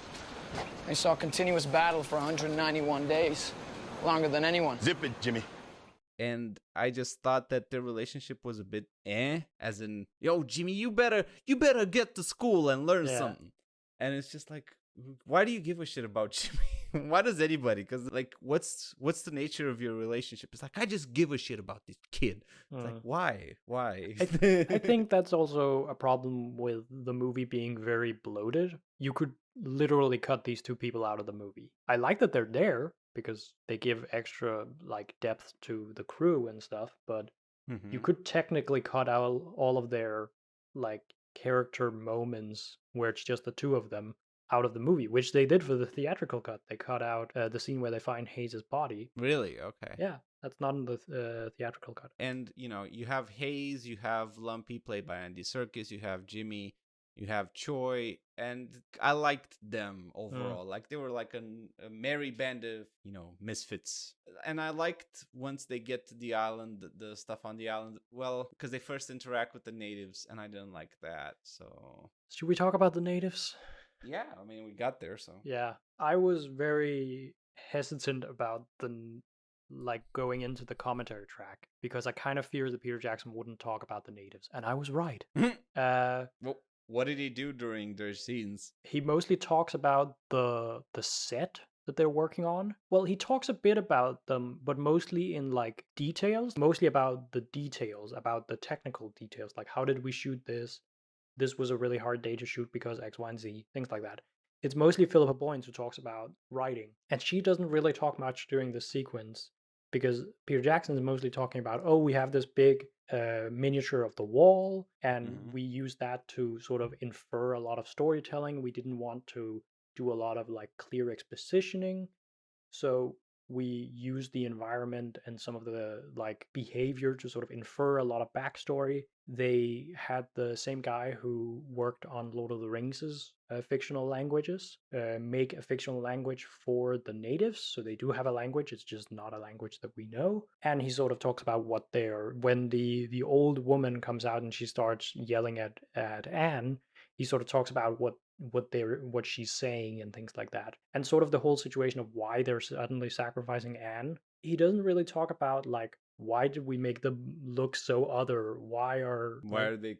They saw continuous battle for 191 days, longer than anyone. Zip it, Jimmy. And I just thought that their relationship was a bit as in, yo, Jimmy, you better get to school and learn something. And it's just like, why do you give a shit about Jimmy? Why does anybody? Because like, what's the nature of your relationship? It's like, I just give a shit about this kid. It's like, why? I think that's also a problem with the movie being very bloated. You could literally cut these two people out of the movie. I like that they're there because they give extra like depth to the crew and stuff, but you could technically cut out all of their like character moments where it's just the two of them out of the movie, which they did for the theatrical cut. They cut out the scene where they find Hayes' body. Really? Okay. Yeah, that's not in the theatrical cut. And, you know, you have Hayes, you have Lumpy, played by Andy Serkis, you have Jimmy, you have Choi, and I liked them overall. Like, they were like a merry band of, you know, misfits. And I liked once they get to the island, the stuff on the island, well, because they first interact with the natives, and I didn't like that, so... Should we talk about the natives? Yeah, I mean, we got there, so... Yeah, I was very hesitant about going into the commentary track, because I kind of feared that Peter Jackson wouldn't talk about the natives, and I was right. Well, what did he do during their scenes? He mostly talks about the set that they're working on. Well, he talks a bit about them, but mostly in like details, mostly about the details, about the technical details, like how did we shoot this? This was a really hard day to shoot because X, Y, and Z, things like that. It's mostly Philippa Boyens who talks about writing, and she doesn't really talk much during the sequence because Peter Jackson is mostly talking about, oh, we have this big miniature of the wall, and we use that to sort of infer a lot of storytelling. We didn't want to do a lot of like clear expositioning, so we use the environment and some of the like behavior to sort of infer a lot of backstory. They had the same guy who worked on Lord of the Rings's fictional languages make a fictional language for the natives. So they do have a language, it's just not a language that we know. And he sort of talks about what they're, when the old woman comes out and she starts yelling at Anne, he sort of talks about what she's saying and things like that, and sort of the whole situation of why they're suddenly sacrificing Anne. He doesn't really talk about like, why did we make them look so other? Why are they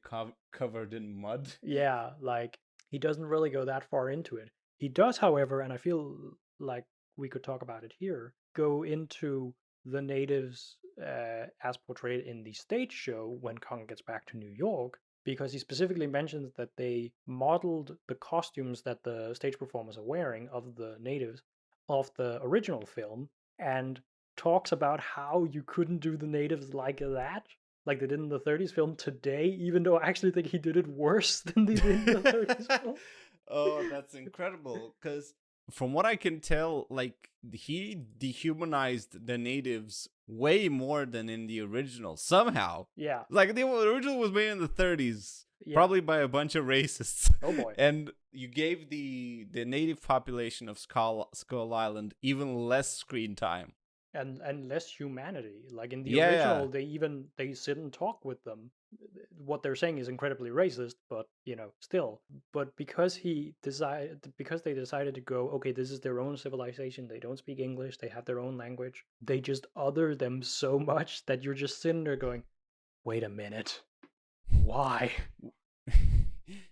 covered in mud? Yeah, like he doesn't really go that far into it. He does, however, and I feel like we could talk about it here, go into the natives as portrayed in the stage show when Kong gets back to New York, because he specifically mentions that they modeled the costumes that the stage performers are wearing of the natives of the original film, and talks about how you couldn't do the natives like that, like they did in the 30s film today, even though I actually think he did it worse than they did in the 30s film. Oh, that's incredible, because from what I can tell, like, he dehumanized the natives way more than in the original, somehow. Yeah. Like, the original was made in the 30s, Yeah. probably by a bunch of racists. Oh boy. And you gave the native population of Skull Island even less screen time. And less humanity. Like in the Yeah, original, yeah. they sit and talk with them. What they're saying is incredibly racist, but still. But because they decided to go, okay, this is their own civilization. They don't speak English. They have their own language. They just other them so much that you're just sitting there going, wait a minute, why?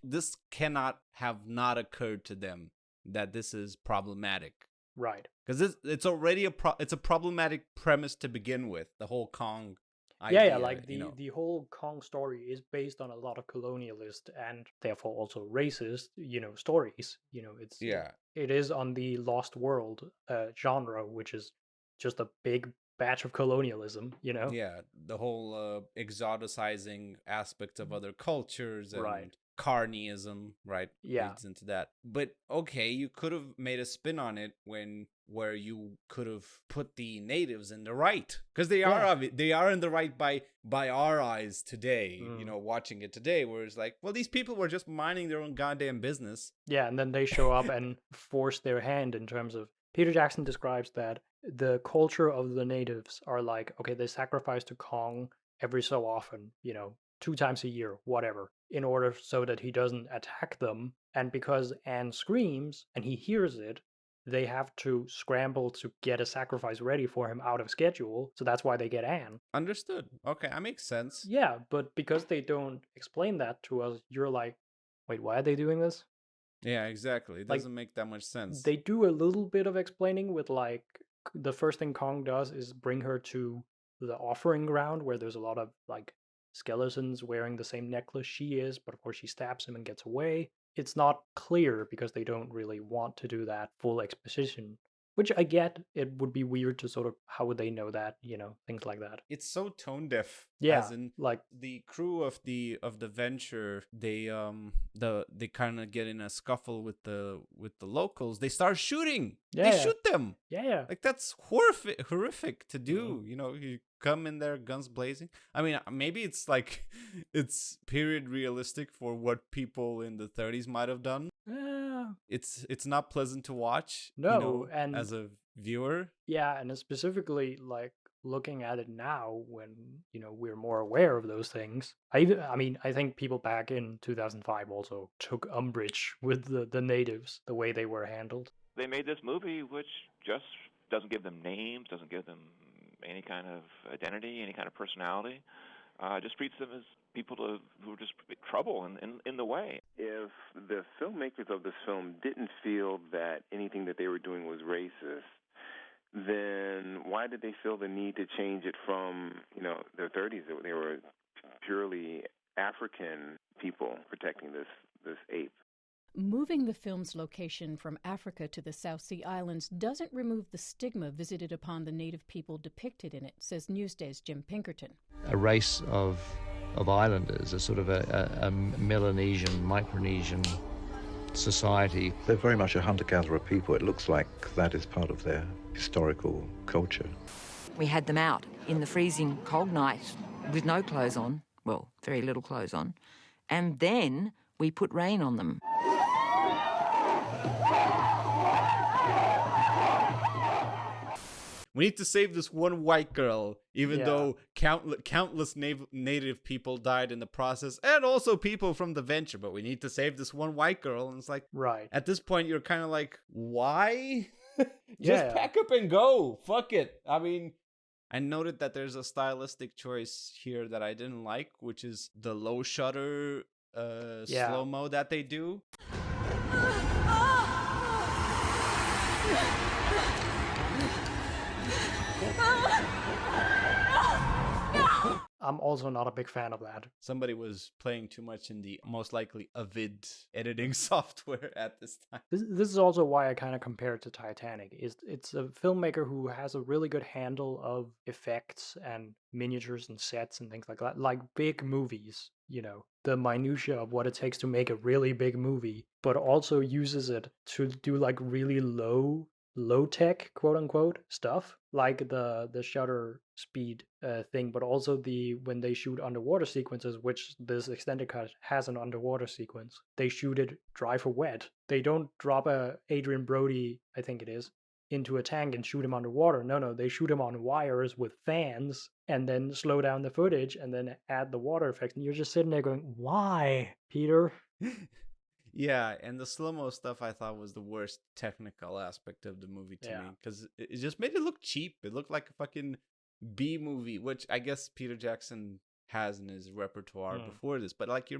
This cannot have not occurred to them that this is problematic. Right. Because it's already it's a problematic premise to begin with, the whole Kong idea. Yeah, like the whole Kong story is based on a lot of colonialist and therefore also racist, stories. It is on the Lost World genre, which is just a big batch of colonialism, Yeah, the whole exoticizing aspect of other cultures and Right. carnism, right? Yeah. Leads into that. But okay, you could have made a spin on it where you could have put the natives in the right, because they are in the right by our eyes today. Watching it today, where it's like, well, these people were just minding their own goddamn business. Yeah, and then they show up and force their hand in terms of, Peter Jackson describes that the culture of the natives are like, okay, they sacrifice to Kong every so often, 2 times a year, whatever, in order so that he doesn't attack them. And because Anne screams and he hears it, they have to scramble to get a sacrifice ready for him out of schedule. So that's why they get Anne. Understood. Okay, that makes sense. Yeah, but because they don't explain that to us, you're like, wait, why are they doing this? Yeah, exactly. It doesn't make that much sense. They do a little bit of explaining with, like, the first thing Kong does is bring her to the offering ground where there's a lot of, like, skeletons wearing the same necklace she is, but of course she stabs him and gets away. It's not clear because they don't really want to do that full exposition, which I get. It would be weird to sort of, how would they know that, things like that. It's so tone deaf. Yeah, as in, like the crew of the Venture, they kind of get in a scuffle with the locals. They start shooting. Yeah, they shoot them. Yeah. Like, that's horrific to do. You come in there guns blazing. I mean, maybe it's like it's period realistic for what people in the 30s might have done. It's not pleasant to watch. No, and as a viewer. Yeah, and specifically, like, looking at it now when we're more aware of those things. I think people back in 2005 also took umbrage with the natives, the way they were handled. They made this movie which just doesn't give them names, doesn't give them any kind of identity, any kind of personality. Just treats them as people who are just trouble in the way. If the filmmakers of this film didn't feel that anything that they were doing was racist, then why did they feel the need to change it from, their 30s? They were purely African people protecting this ape. Moving the film's location from Africa to the South Sea Islands doesn't remove the stigma visited upon the native people depicted in it, says Newsday's Jim Pinkerton. A race of islanders, a sort of a Melanesian, Micronesian society. They're very much a hunter-gatherer people. It looks like that is part of their historical culture. We had them out in the freezing cold night with no clothes on, well, very little clothes on, and then we put rain on them. We need to save this one white girl, even though countless native people died in the process, and also people from the venture, but we need to save this one white girl. And it's like, right. At this point, you're kind of like, why? Just pack up and go. Fuck it. I mean, I noted that there's a stylistic choice here that I didn't like, which is the low shutter slow-mo that they do. I'm also not a big fan of that. Somebody was playing too much in the most likely Avid editing software at this time. This is also why I kind of compare it to Titanic. It's a filmmaker who has a really good handle of effects and miniatures and sets and things like that. Like big movies, you know, the minutia of what it takes to make a really big movie, but also uses it to do like really low tech, quote unquote, stuff, like the shutter speed thing, but also when they shoot underwater sequences, which this extended cut has an underwater sequence, they shoot it dry for wet. They don't drop a Adrian Brody, I think it is, into a tank and shoot him underwater. No, they shoot him on wires with fans and then slow down the footage and then add the water effects. And you're just sitting there going, why, Peter? Yeah, and the slow-mo stuff I thought was the worst technical aspect of the movie to me, because it just made it look cheap. It looked like a fucking B movie, which I guess Peter Jackson has in his repertoire before this. But like, you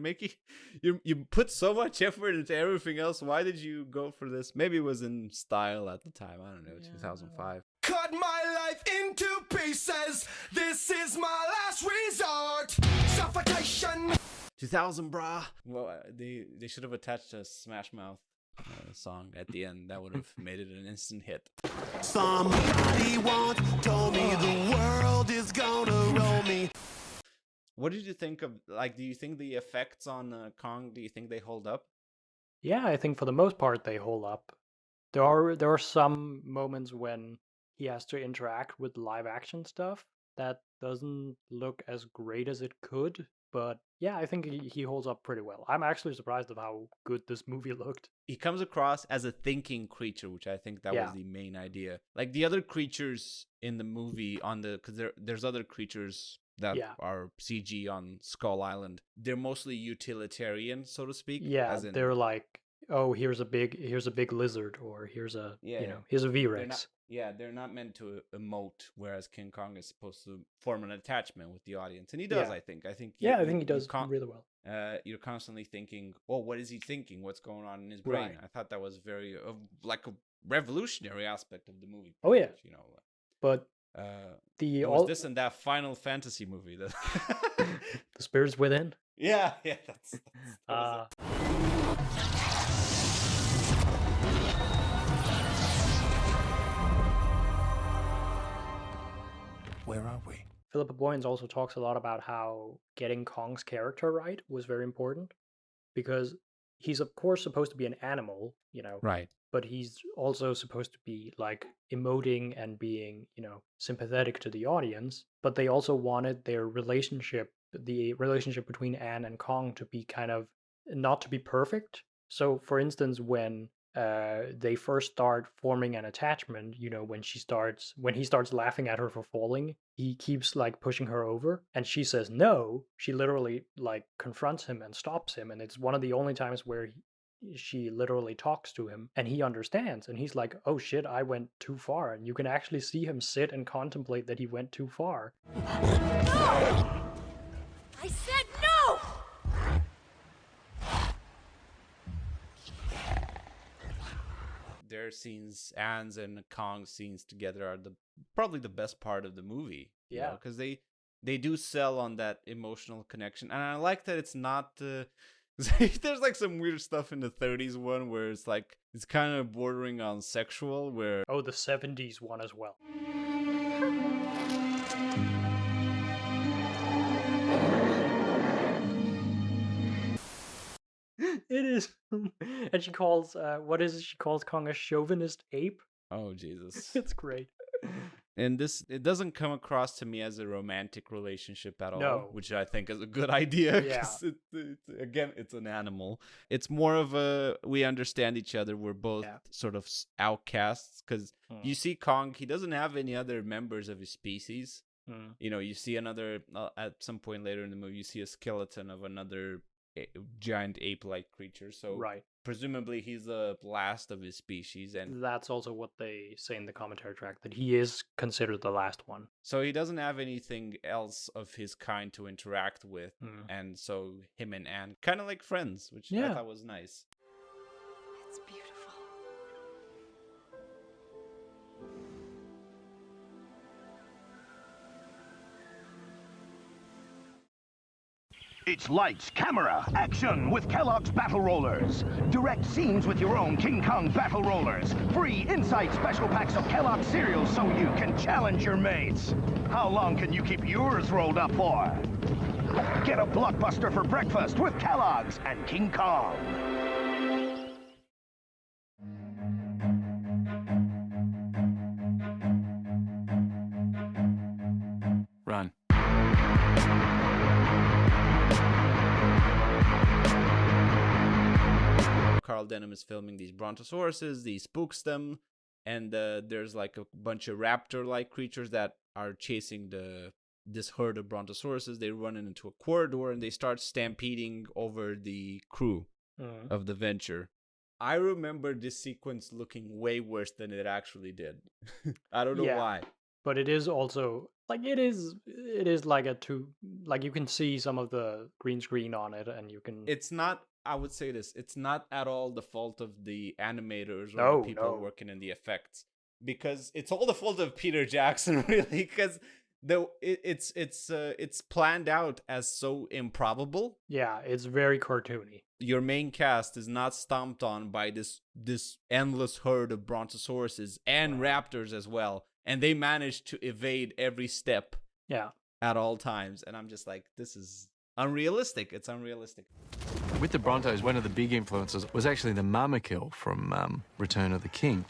put so much effort into everything else. Why did you go for this? Maybe it was in style at the time. I don't know, 2005. Cut my life into pieces. This is my last resort. Suffocation. 2000, brah. Well, they should have attached a Smash Mouth song at the end. That would have made it an instant hit. Somebody once told me the world is gonna roll me. What did you think of, like, do you think the effects on Kong, do you think they hold up? Yeah, I think for the most part they hold up. There are some moments when he has to interact with live action stuff that doesn't look as great as it could. But yeah, I think he holds up pretty well. I'm actually surprised of how good this movie looked. He comes across as a thinking creature, which I think that was the main idea. Like the other creatures in the movie because there's other creatures that are CG on Skull Island. They're mostly utilitarian, so to speak. Yeah, they're like, oh, here's a big lizard, or here's a here's a V-Rex. They're not meant to emote, whereas King Kong is supposed to form an attachment with the audience, and he does. I think he does really well. You're constantly thinking, "Well, what is he thinking? What's going on in his brain?" Right. I thought that was very like a revolutionary aspect of the movie. Oh yeah, you know. But was this and that Final Fantasy movie? The Spirits Within. Yeah, that's Where are we? Philippa Boyens also talks a lot about how getting Kong's character right was very important, because he's of course supposed to be an animal, you know, right? But he's also supposed to be like emoting and being, you know, sympathetic to the audience. But they also wanted their relationship, the relationship between Anne and Kong, to be kind of not to be perfect. So, for instance, when they first start forming an attachment, you know, when he starts laughing at her for falling, he keeps like pushing her over, and she says no. She literally like confronts him and stops him, and it's one of the only times where she literally talks to him, and he understands, and he's like, oh shit, I went too far. And you can actually see him sit and contemplate that he went too far. No! I said no! Their scenes, Anne's and Kong's scenes together, are probably the best part of the movie. Yeah, because they do sell on that emotional connection, and I like that it's not. There's like some weird stuff in the 30s one where it's like it's kind of bordering on sexual. Where the 70s one as well. It is. And she calls, what is it? She calls Kong a chauvinist ape. Oh, Jesus. It's great. And this, it doesn't come across to me as a romantic relationship at all, No. which I think is a good idea. Yeah. 'Cause again, it's an animal. It's more of a, we understand each other. We're both sort of outcasts. Because you see Kong, he doesn't have any other members of his species. You know, you see another, at some point later in the movie, you see a skeleton of another giant ape-like creature. So Right. presumably he's the last of his species. And That's also what they say in the commentary track, that he is considered the last one. so he doesn't have anything else of his kind to interact with. And so him and Anne, kind of like friends, which I thought was nice. It's beautiful. It's lights, camera, action with Kellogg's Battle Rollers. Direct scenes with your own King Kong Battle Rollers. Free Insight special packs of Kellogg's cereals so you can challenge your mates. How long can you keep yours rolled up for? Get a blockbuster for breakfast with Kellogg's and King Kong. Run. Carl Denham is filming these brontosauruses, he spooks them, and there's like a bunch of raptor-like creatures that are chasing this herd of brontosauruses. They run into a corridor and they start stampeding over the crew of the Venture. I remember this sequence looking way worse than it actually did. I don't know why. But it is also like it is like like you can see some of the green screen on it, and you can. It's not. I would say this. It's not at all the fault of the animators or the people working in the effects, because it's all the fault of Peter Jackson, really. Because it's planned out as so improbable. Yeah, it's very cartoony. Your main cast is not stomped on by this endless herd of brontosauruses and raptors as well, and they manage to evade every step. Yeah. At all times, and I'm just like, this is unrealistic. It's unrealistic. With the Brontos, one of the big influences was actually the mama kill from Return of the King.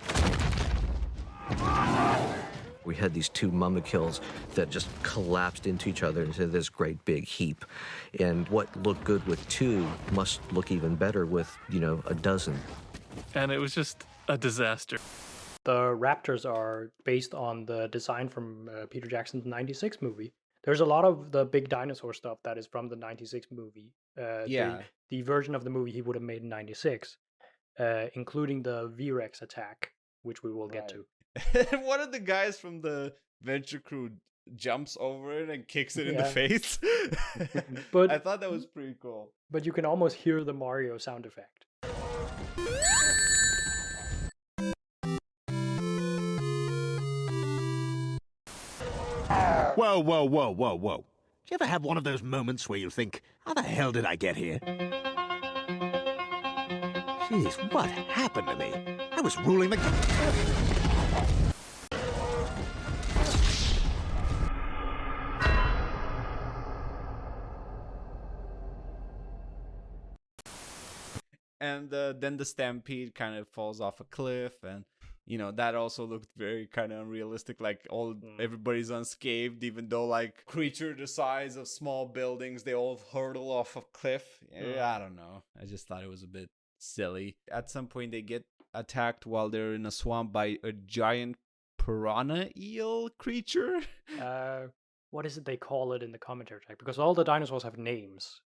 We had these two mama kills that just collapsed into each other into this great big heap. And what looked good with two must look even better with, a dozen. And it was just a disaster. The raptors are based on the design from Peter Jackson's 96 movie. There's a lot of the big dinosaur stuff that is from the 96 movie. The version of the movie he would have made in 96, including the V-Rex attack, which we will get to. And one of the guys from the Venture crew jumps over it and kicks it in the face. But I thought that was pretty cool. But you can almost hear the Mario sound effect. Whoa, whoa, whoa, whoa, whoa. Do you ever have one of those moments where you think, how the hell did I get here? Jeez, what happened to me? I was ruling the... And then the stampede kind of falls off a cliff, and that also looked very kind of unrealistic. Like everybody's unscathed, even though like creature the size of small buildings, they all hurtle off a cliff. I don't know. I just thought it was a bit silly. At some point, they get attacked while they're in a swamp by a giant piranha eel creature. What is it they call it in the commentary track? Because all the dinosaurs have names.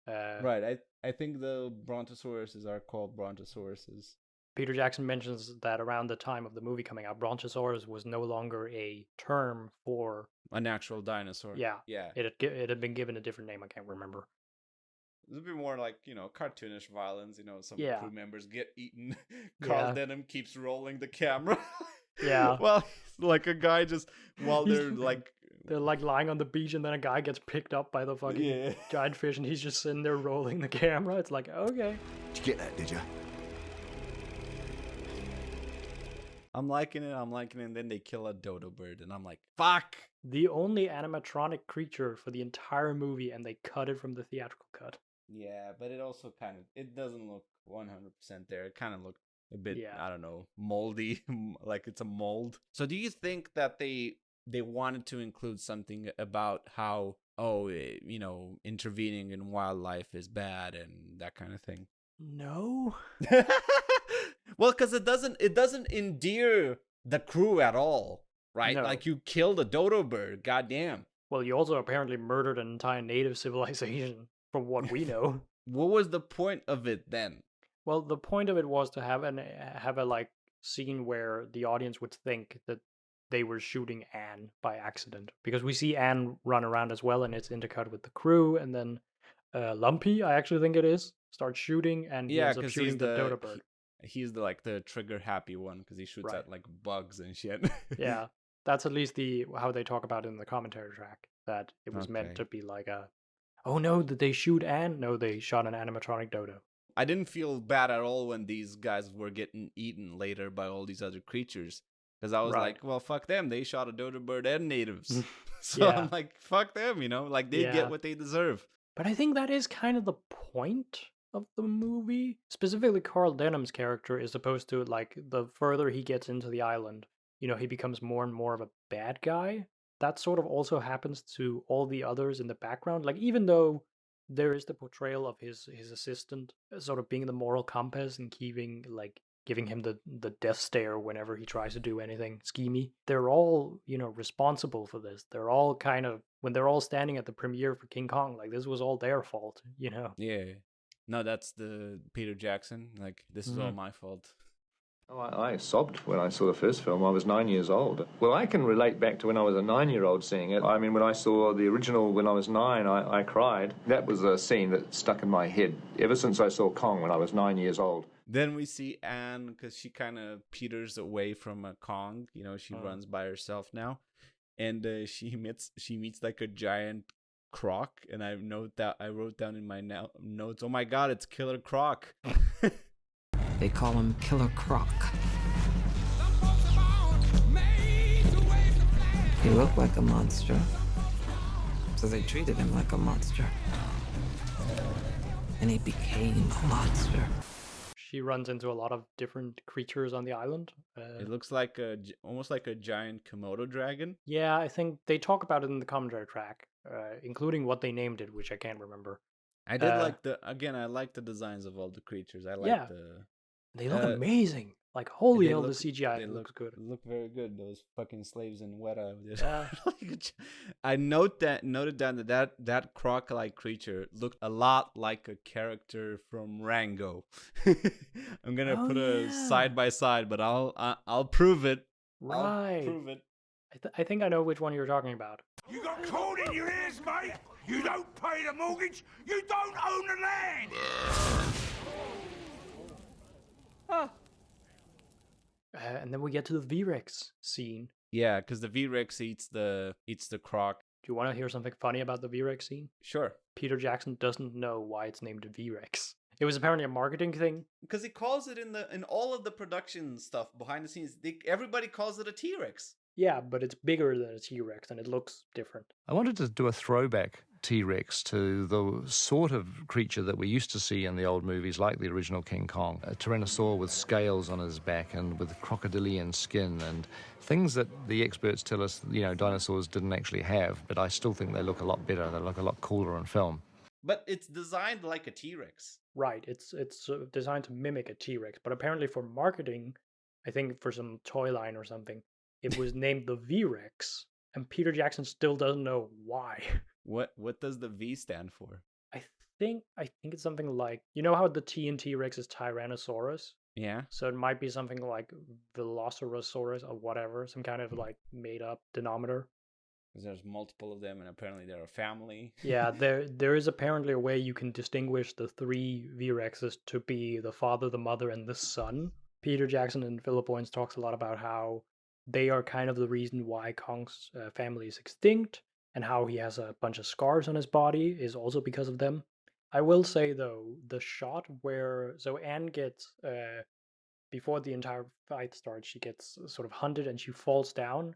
Right. I think the brontosauruses are called brontosauruses. Peter Jackson mentions that around the time of the movie coming out, Brontosaurus was no longer a term for an actual dinosaur. Yeah. Yeah. It had been given a different name. I can't remember. It's a bit more like, cartoonish violence. Some Yeah. crew members get eaten. Carl Denham keeps rolling the camera. Yeah. Well, like a guy just, while they're like... They're like lying on the beach, and then a guy gets picked up by the fucking giant fish, and he's just sitting there rolling the camera. It's like, okay. Did you get that, did you? I'm liking it, and then they kill a dodo bird, and I'm like, fuck! The only animatronic creature for the entire movie, and they cut it from the theatrical cut. Yeah, but it also it doesn't look 100% there. It kind of looked a bit, Yeah. I don't know, moldy, like it's a mold. So do you think that they wanted to include something about how, intervening in wildlife is bad and that kind of thing? No. Well, because it doesn't endear the crew at all, right? No. Like, you killed a dodo bird, goddamn. Well, you also apparently murdered an entire native civilization, from what we know. What was the point of it then? Well, the point of it was to have a like scene where the audience would think that they were shooting Anne by accident, because we see Anne run around as well, and it's intercut with the crew, and then Lumpy, I actually think it is, starts shooting, and he ends up shooting the dodo bird. He's the trigger happy one, because he shoots at like bugs and shit. Yeah, that's at least how they talk about it in the commentary track, that it was meant to be like oh no, did they shoot Anne? No, they shot an animatronic dodo. I didn't feel bad at all when these guys were getting eaten later by all these other creatures, because I was like, well, fuck them. They shot a dodo bird and natives. So I'm like, fuck them, like they get what they deserve. But I think that is kind of the point of the movie. Specifically, Carl Denham's character is supposed to, like, the further he gets into the island, he becomes more and more of a bad guy. That sort of also happens to all the others in the background. Like, even though there is the portrayal of his assistant sort of being the moral compass and giving him the death stare whenever he tries to do anything schemy, they're all, responsible for this. They're all kind of, when they're all standing at the premiere for King Kong, like, this was all their fault, Yeah. No, that's the Peter Jackson. Like, this is all my fault. Oh, I sobbed when I saw the first film. I was 9 years old. Well, I can relate back to when I was a 9-year-old seeing it. I mean, when I saw the original when I was 9, I cried. That was a scene that stuck in my head ever since I saw Kong when I was 9 years old. Then we see Anne, because she kind of peters away from Kong. She runs by herself now. And she meets like a giant croc. And I wrote down in my notes, oh my god, it's Killer Croc. They call him Killer Croc. He looked like a monster, so they treated him like a monster. And he became a monster. She runs into a lot of different creatures on the island. It looks like almost like a giant Komodo dragon. Yeah, I think they talk about it in the commentary track, including what they named it, which I can't remember. I did I like the designs of all the creatures. I like They look amazing. Like, holy hell, the CGI looks good. Look very good. Those fucking slaves in Weta. Yeah. I noted down that croc-like creature looked a lot like a character from Rango. I'm gonna put a side by side, but I'll prove it. Right. I'll prove it. I think I know which one you're talking about. You got corn in your ears, mate? You don't pay the mortgage? You don't own the land! And then we get to the V-Rex scene. Yeah, because the V-Rex eats the croc. Do you want to hear something funny about the V-Rex scene? Sure. Peter Jackson doesn't know why it's named V-Rex. It was apparently a marketing thing. Because he calls it in all of the production stuff behind the scenes. Everybody calls it a T-Rex. Yeah, but it's bigger than a T-Rex and it looks different. I wanted to do a throwback T-Rex to the sort of creature that we used to see in the old movies, like the original King Kong. A tyrannosaur with scales on his back and with crocodilian skin and things that the experts tell us, dinosaurs didn't actually have, but I still think they look a lot better. They look a lot cooler on film. But it's designed like a T-Rex. Right, it's designed to mimic a T-Rex, but apparently for marketing, I think for some toy line or something, it was named the V-Rex, and Peter Jackson still doesn't know why. What does the V stand for? I think it's something like, you know how the T in T-Rex is Tyrannosaurus? Yeah. So it might be something like Velociraptor or whatever, some kind of like made up denominator. Because there's multiple of them, and apparently they're a family. Yeah, there is apparently a way you can distinguish the 3 V-Rexes to be the father, the mother, and the son. Peter Jackson and Philip Owens talks a lot about how they are kind of the reason why Kong's family is extinct, and how he has a bunch of scars on his body is also because of them. I will say, though, the shot where... So Anne gets... before the entire fight starts, she gets sort of hunted and she falls down.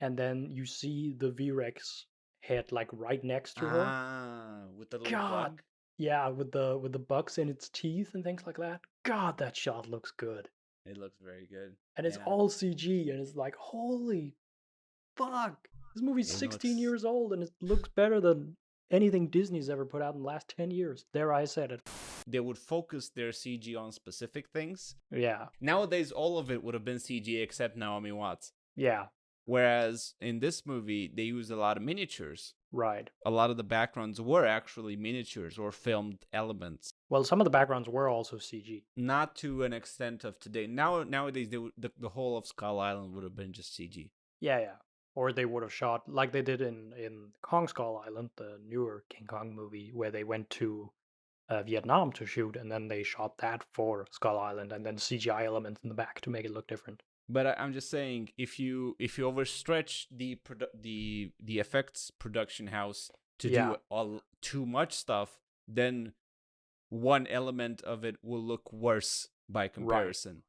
And then you see the V-Rex head, like, right next to her. With the little bug. Yeah, with the bugs in its teeth and things like that. God, that shot looks good. It looks very good. And it's all CG, and it's like, holy fuck! This movie's It 16 looks- years old, and it looks better than anything Disney's ever put out in the last 10 years. There, I said it. They would focus their CG on specific things. Yeah. Nowadays, all of it would have been CG except Naomi Watts. Yeah. Whereas in this movie, they used a lot of miniatures. Right. A lot of the backgrounds were actually miniatures or filmed elements. Well, some of the backgrounds were also CG. Not to an extent of today. Nowadays, the whole of Skull Island would have been just CG. Yeah, yeah. Or they would have shot, like they did in Kong Skull Island, the newer King Kong movie, where they went to Vietnam to shoot, and then they shot that for Skull Island, and then CGI elements in the back to make it look different. But I'm just saying, if you overstretch the effects production house to do too much stuff, then one element of it will look worse by comparison. Right.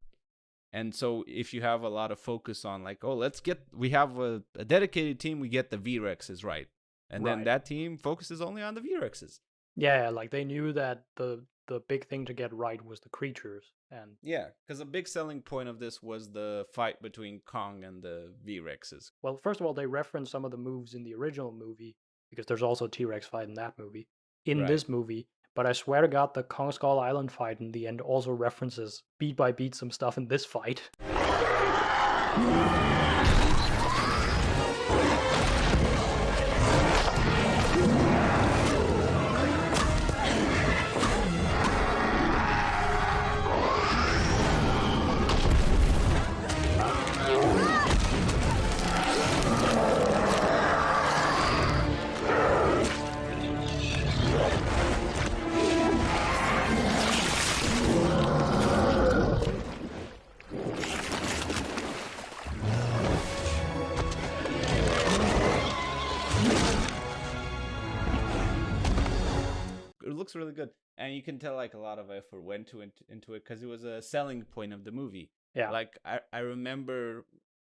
And so if you have a lot of focus on like, oh, we have a dedicated team, we get the V-Rexes right. And then that team focuses only on the V-Rexes. Yeah, like they knew that the big thing to get right was the creatures. And yeah, because a big selling point of this was the fight between Kong and the V-Rexes. Well, first of all, they reference some of the moves in the original movie, because there's also a T-Rex fight in that movie. In this movie, but I swear to God, the Kong Skull Island fight in the end also references beat by beat some stuff in this fight. Looks really good, and you can tell like a lot of effort went into it because it was a selling point of the movie. Yeah, like I remember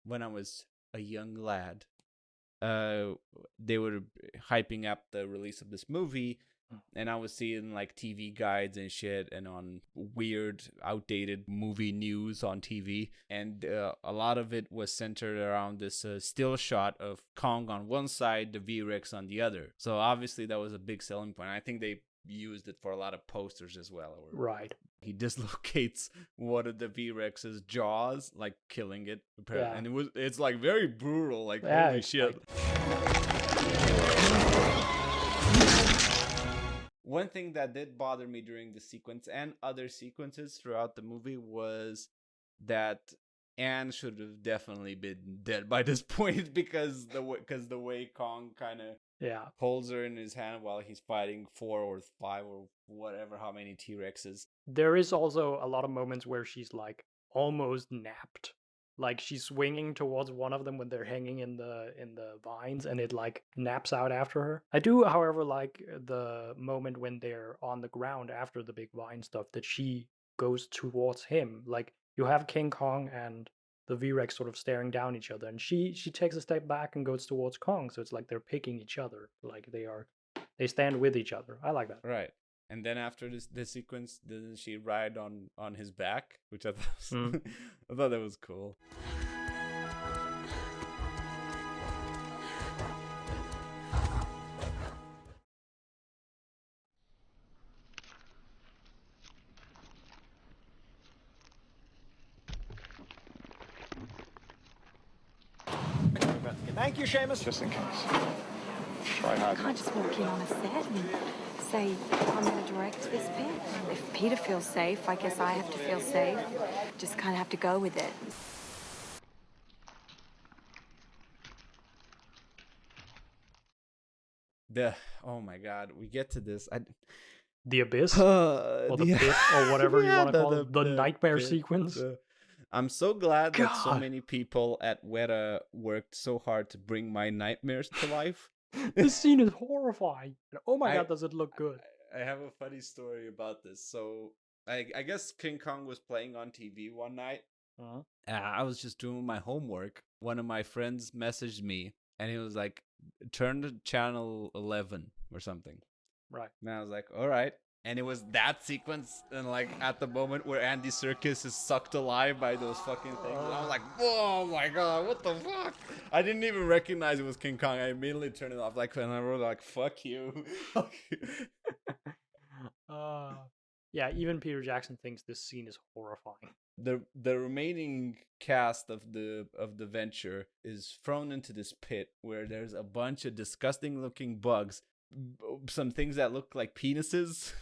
when I was a young lad, they were hyping up the release of this movie, and I was seeing like TV guides and shit, and on weird, outdated movie news on TV, and a lot of it was centered around this still shot of Kong on one side, the V-Rex on the other. So obviously that was a bbig selling point. I think they used it for a lot of posters as well. Right. He dislocates one of the V-Rex's jaws, like killing it. Yeah. And it's like very brutal, like holy shit. One thing that did bother me during the sequence and other sequences throughout the movie was that Anne should have definitely been dead by this point because the way Kong kind of holds her in his hand while he's fighting 4 or 5 or whatever, how many T-Rexes. There is also a lot of moments where she's like almost napped. Like she's swinging towards one of them when they're hanging in the vines, and it like naps out after her. I do, however, like the moment when they're on the ground after the big vine stuff that she goes towards him. Like you have King Kong and the V-Rex sort of staring down each other, and she takes a step back and goes towards Kong. So it's like they're picking each other, like they stand with each other. I like that. Right. And then after this sequence, doesn't she ride on his back, which I thought I thought that was cool. Thank you, Seamus. Just in case. Try hard. I can't just walk in on a set and say, I'm going to direct this bit. If Peter feels safe, I guess I have to feel safe. Just kind of have to go with it. Oh my God, we get to this. The abyss, or the pit, or whatever you want to call it, the nightmare sequence. I'm so glad that so many people at Weta worked so hard to bring my nightmares to life. This scene is horrifying. Oh my God, does it look good? I have a funny story about this. So I guess King Kong was playing on TV one night. I was just doing my homework. One of my friends messaged me, and he was like, turn to channel 11 or something. Right. And I was like, all right. And it was that sequence, and like at the moment where Andy Serkis is sucked alive by those fucking things, and I was like, "Oh my god, what the fuck!" I didn't even recognize it was King Kong. I immediately turned it off, like, and I wrote like, "Fuck you." Yeah, even Peter Jackson thinks this scene is horrifying. The remaining cast of the venture is thrown into this pit where there's a bunch of disgusting looking bugs, some things that look like penises.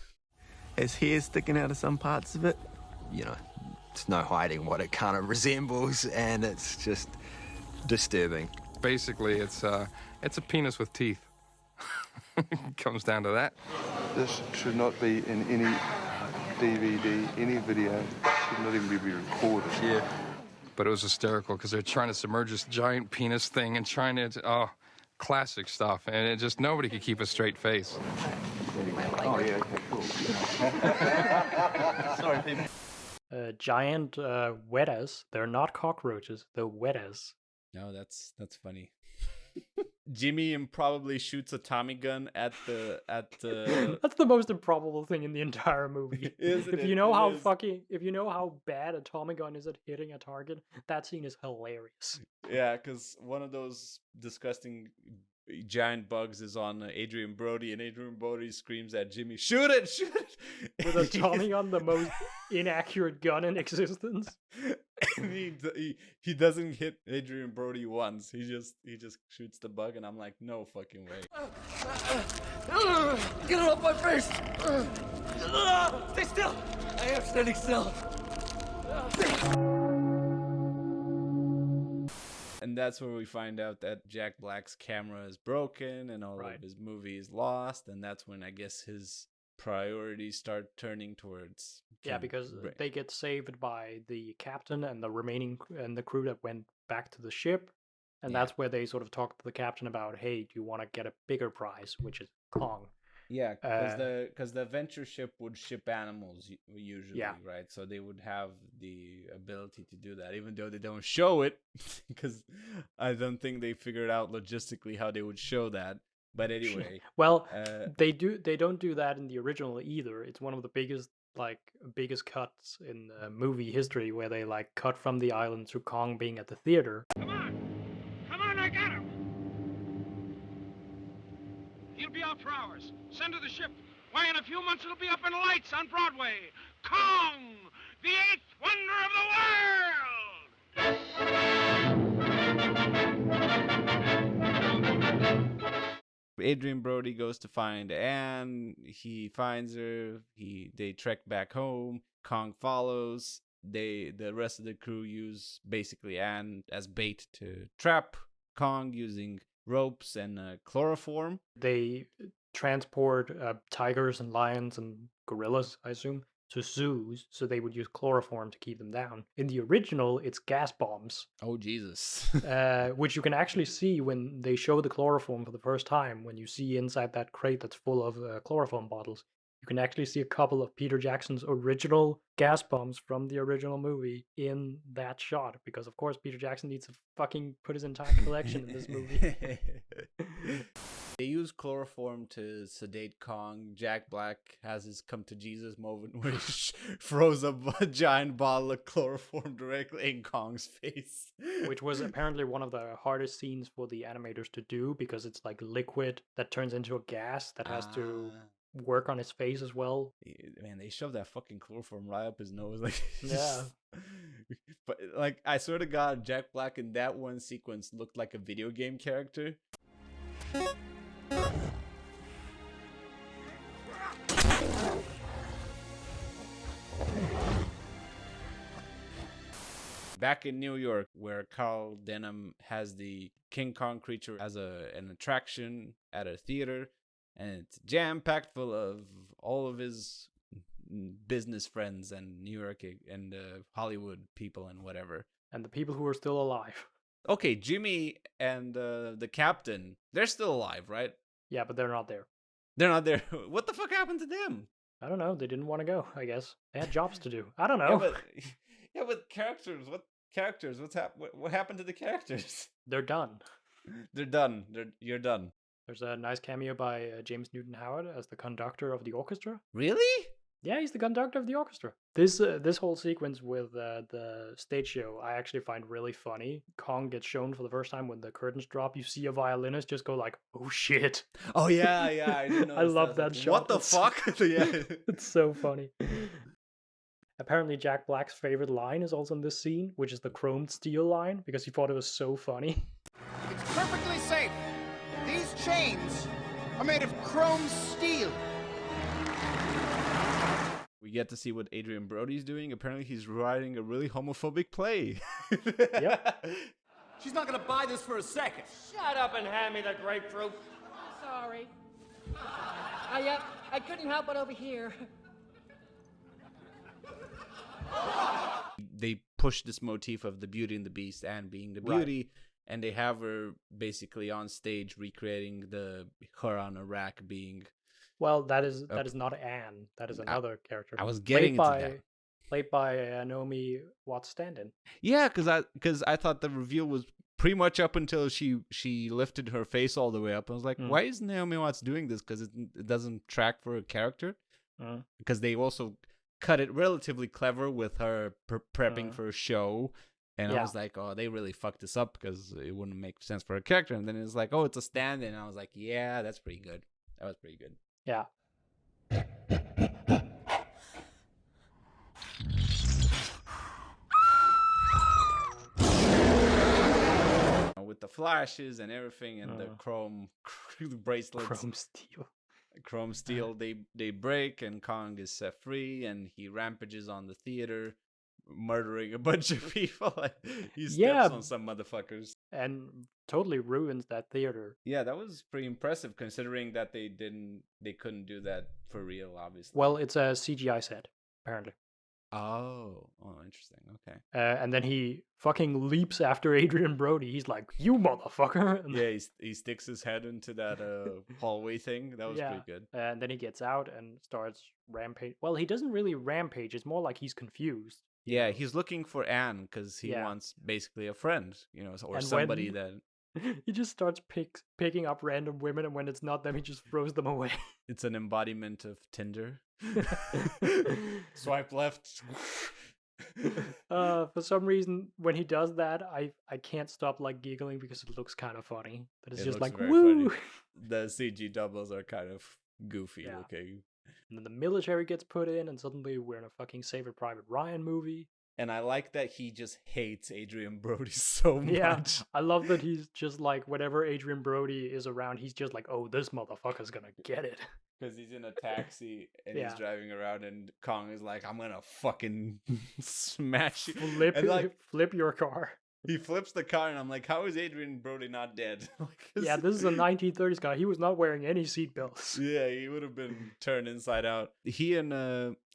His hair sticking out of some parts of it. You know, it's no hiding what it kind of resembles, and it's just disturbing. Basically, it's a penis with teeth. It comes down to that. This should not be in any DVD, any video. Should not even be recorded. Yeah. But it was hysterical because they're trying to submerge this giant penis thing and trying to, classic stuff. And it just, nobody could keep a straight face. Oh, yeah, okay, cool. Sorry, people. Giant wettas. They're not cockroaches, they're wettas. No, that's funny. Jimmy probably shoots a Tommy gun at the. That's the most improbable thing in the entire movie. If you know how bad a Tommy gun is at hitting a target, that scene is hilarious. Yeah, because one of those disgusting giant bugs is on Adrian Brody, and Adrian Brody screams at Jimmy, "Shoot it! Shoot it!" With a Tommy gun, the most inaccurate gun in existence. And he doesn't hit Adrian Brody once. He just shoots the bug, and I'm like, no fucking way. Get it off my face! Stay still! I am standing still. And that's where we find out that Jack Black's camera is broken and all of his movie is lost, and that's when I guess his priorities start turning towards because they get saved by the captain and the remaining and the crew that went back to the ship, and that's where they sort of talk to the captain about, hey, do you want to get a bigger prize, which is Kong. Yeah, because the venture ship would ship animals usually, right? So they would have the ability to do that, even though they don't show it, because I don't think they figured out logistically how they would show that. But anyway, well, they don't do that in the original either. It's one of the biggest cuts in movie history, where they like cut from the island to Kong being at the theater. Come on, I got him. He'll be out for hours. Send to the ship. Why, in a few months it'll be up in lights on Broadway. Kong, the eighth wonder of the world! Adrian Brody goes to find Anne. He finds her. They trek back home. Kong follows. The rest of the crew use basically Anne as bait to trap Kong using ropes and chloroform. They transport tigers and lions and gorillas, I assume, to zoos, so they would use chloroform to keep them down. In the original, it's gas bombs. Oh, Jesus. Which you can actually see when they show the chloroform for the first time. When you see inside that crate that's full of chloroform bottles, you can actually see a couple of Peter Jackson's original gas bombs from the original movie in that shot, because of course Peter Jackson needs to fucking put his entire collection in this movie. They use chloroform to sedate Kong. Jack Black has his come to Jesus moment where he throws a giant bottle of chloroform directly in Kong's face. Which was apparently one of the hardest scenes for the animators to do, because it's like liquid that turns into a gas that has to work on his face as well. Man, they shoved that fucking chloroform right up his nose. Like, yeah. But like, I swear to God, Jack Black in that one sequence looked like a video game character. Back in New York, where Carl Denham has the King Kong creature as an attraction at a theater, and it's jam-packed full of all of his business friends and New York and Hollywood people and whatever. And the people who are still alive. Okay, Jimmy and the captain, they're still alive, right? Yeah, but they're not there. They're not there. What the fuck happened to them? I don't know. They didn't want to go, I guess. They had jobs to do. I don't know. Yeah, but characters, what characters? What happened to the characters? They're done. They're done. You're done. There's a nice cameo by James Newton Howard as the conductor of the orchestra. Really? Yeah, he's the conductor of the orchestra. This whole sequence with the stage show, I actually find really funny. Kong gets shown for the first time when the curtains drop. You see a violinist just go like, "Oh shit!" Oh yeah, I didn't know. I love that shot. What the fuck? Yeah, it's so funny. Apparently, Jack Black's favorite line is also in this scene, which is the chromed steel line, because he thought it was so funny. It's perfectly safe. These chains are made of chrome steel. We get to see what Adrian Brody's doing. Apparently, he's writing a really homophobic play. Yep. She's not gonna buy this for a second. Shut up and hand me the grapefruit. Sorry. I couldn't help but overhear. They push this motif of the Beauty and the Beast and being the beauty, and they have her basically on stage recreating her on a rack being. Well, that is not Anne. That is another character. I was getting into that. Played by Naomi Watts Stand-in. Yeah, because I thought the reveal was pretty much up until she lifted her face all the way up. I was like, why is Naomi Watts doing this? Because it doesn't track for a character. Because they also cut it relatively clever with her prepping for a show. And I was like, oh, they really fucked this up because it wouldn't make sense for a character. And then it's like, oh, it's a stand-in. And I was like, yeah, that's pretty good. That was pretty good. Yeah. With the flashes and everything and the chrome bracelets. Chrome steel, they break and Kong is set free and he rampages on the theater, murdering a bunch of people. He steps on some motherfuckers. And totally ruins that theater. Yeah, that was pretty impressive considering that they couldn't do that for real, obviously. Well, it's a CGI set, apparently. Oh, interesting. Okay. And then he fucking leaps after Adrian Brody. He's like, "You motherfucker!" And yeah, he sticks his head into that hallway thing. That was pretty good. And then he gets out and starts rampage. Well, he doesn't really rampage. It's more like he's confused. Yeah, he's looking for Anne because he wants basically a friend, or and somebody that. He just starts picking up random women, and when it's not them, he just throws them away. It's an embodiment of Tinder. Swipe left. For some reason, when he does that, I can't stop giggling because it looks kind of funny. But it's just like, woo! Funny. The CG doubles are kind of goofy looking. And then the military gets put in, and suddenly we're in a fucking Saving Private Ryan movie. And I like that he just hates Adrian Brody so much. Yeah, I love that he's just like, whenever Adrian Brody is around, he's just like, oh, this motherfucker's gonna get it. Because he's in a taxi and he's driving around and Kong is like, I'm gonna fucking smash you. Flip your car. He flips the car and I'm like, how is Adrian Brody not dead? Yeah, this is a 1930s car. He was not wearing any seatbelts. Yeah, he would have been turned inside out. He and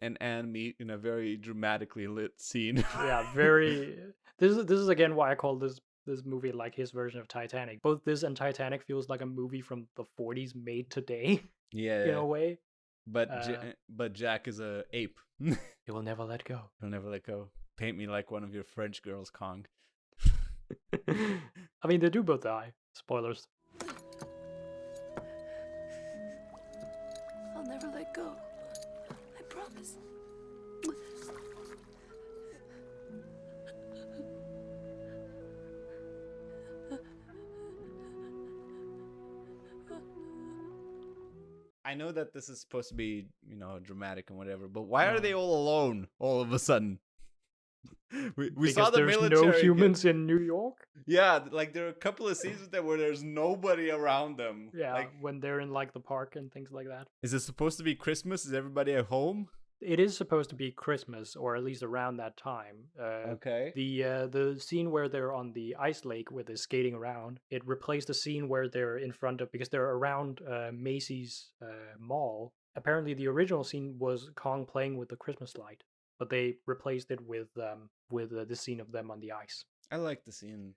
Anne meet in a very dramatically lit scene. Yeah, very. This is again why I call this movie like his version of Titanic. Both this and Titanic feels like a movie from the 40s made today. Yeah, in a way. But Jack is a ape. He will never let go. He'll never let go. Paint me like one of your French girls, Kong. I mean, they do both die. Spoilers. I'll never let go. I promise. I know that this is supposed to be, dramatic and whatever, but why are they all alone all of a sudden? We saw the military. There's no humans in New York. Yeah, there are a couple of scenes where there's nobody around them. Yeah, when they're in the park and things like that. Is it supposed to be Christmas? Is everybody at home? It is supposed to be Christmas, or at least around that time. Okay. The scene where they're on the ice lake where they're skating around, it replaced the scene where they're in front of, because they're around Macy's mall. Apparently, the original scene was Kong playing with the Christmas light, but they replaced it with the scene of them on the ice. I like the scene.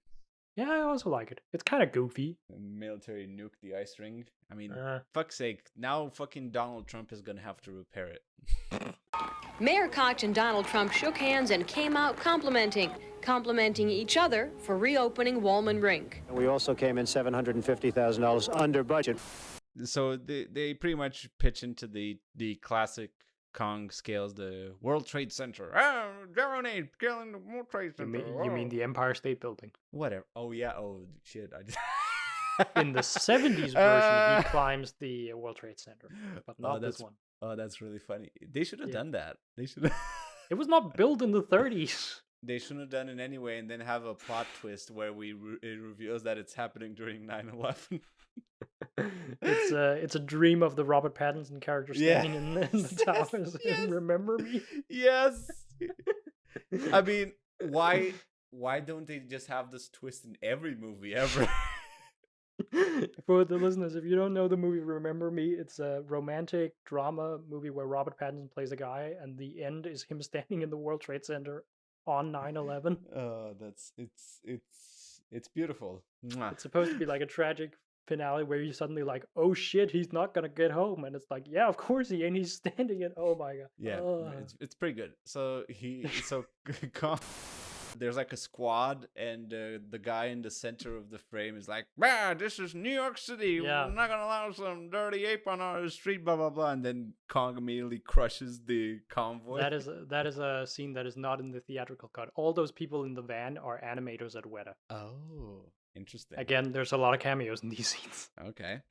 Yeah, I also like it. It's kind of goofy. The military nuke the ice ring. I mean, fuck's sake, now fucking Donald Trump is gonna have to repair it. Mayor Koch and Donald Trump shook hands and came out complimenting. complimenting each other for reopening Wallman Rink. We also came in $750,000 under budget. So they pretty much pitch into the classic Kong scales, the World Trade Center. Germany killing the World Trade Center. You mean the Empire State Building? Whatever. Oh yeah. Oh shit. I just In the 70s version, he climbs the World Trade Center, but not this one. Oh, that's really funny. They should have done that. They should. It was not built in the 30s. They shouldn't have done it anyway, and then have a plot twist where it reveals that it's happening during 9/11. It's a dream of the Robert Pattinson character standing in the towers. Yes. Remember me? Yes. I mean, why don't they just have this twist in every movie ever? For the listeners, if you don't know the movie Remember Me, it's a romantic drama movie where Robert Pattinson plays a guy, and the end is him standing in the World Trade Center on 9/11. It's beautiful. Mwah. It's supposed to be like a tragic finale where you're suddenly like, oh shit, he's not gonna get home, and it's like, yeah, of course he ain't. He's standing in. Oh my god. Yeah, it's pretty good. So there's like a squad, and the guy in the center of the frame is like, "Man, this is New York City. Yeah. We're not gonna allow some dirty ape on our street." Blah blah blah. And then Kong immediately crushes the convoy. That is a scene that is not in the theatrical cut. All those people in the van are animators at Weta. Oh, interesting. Again, there's a lot of cameos in these scenes. Okay.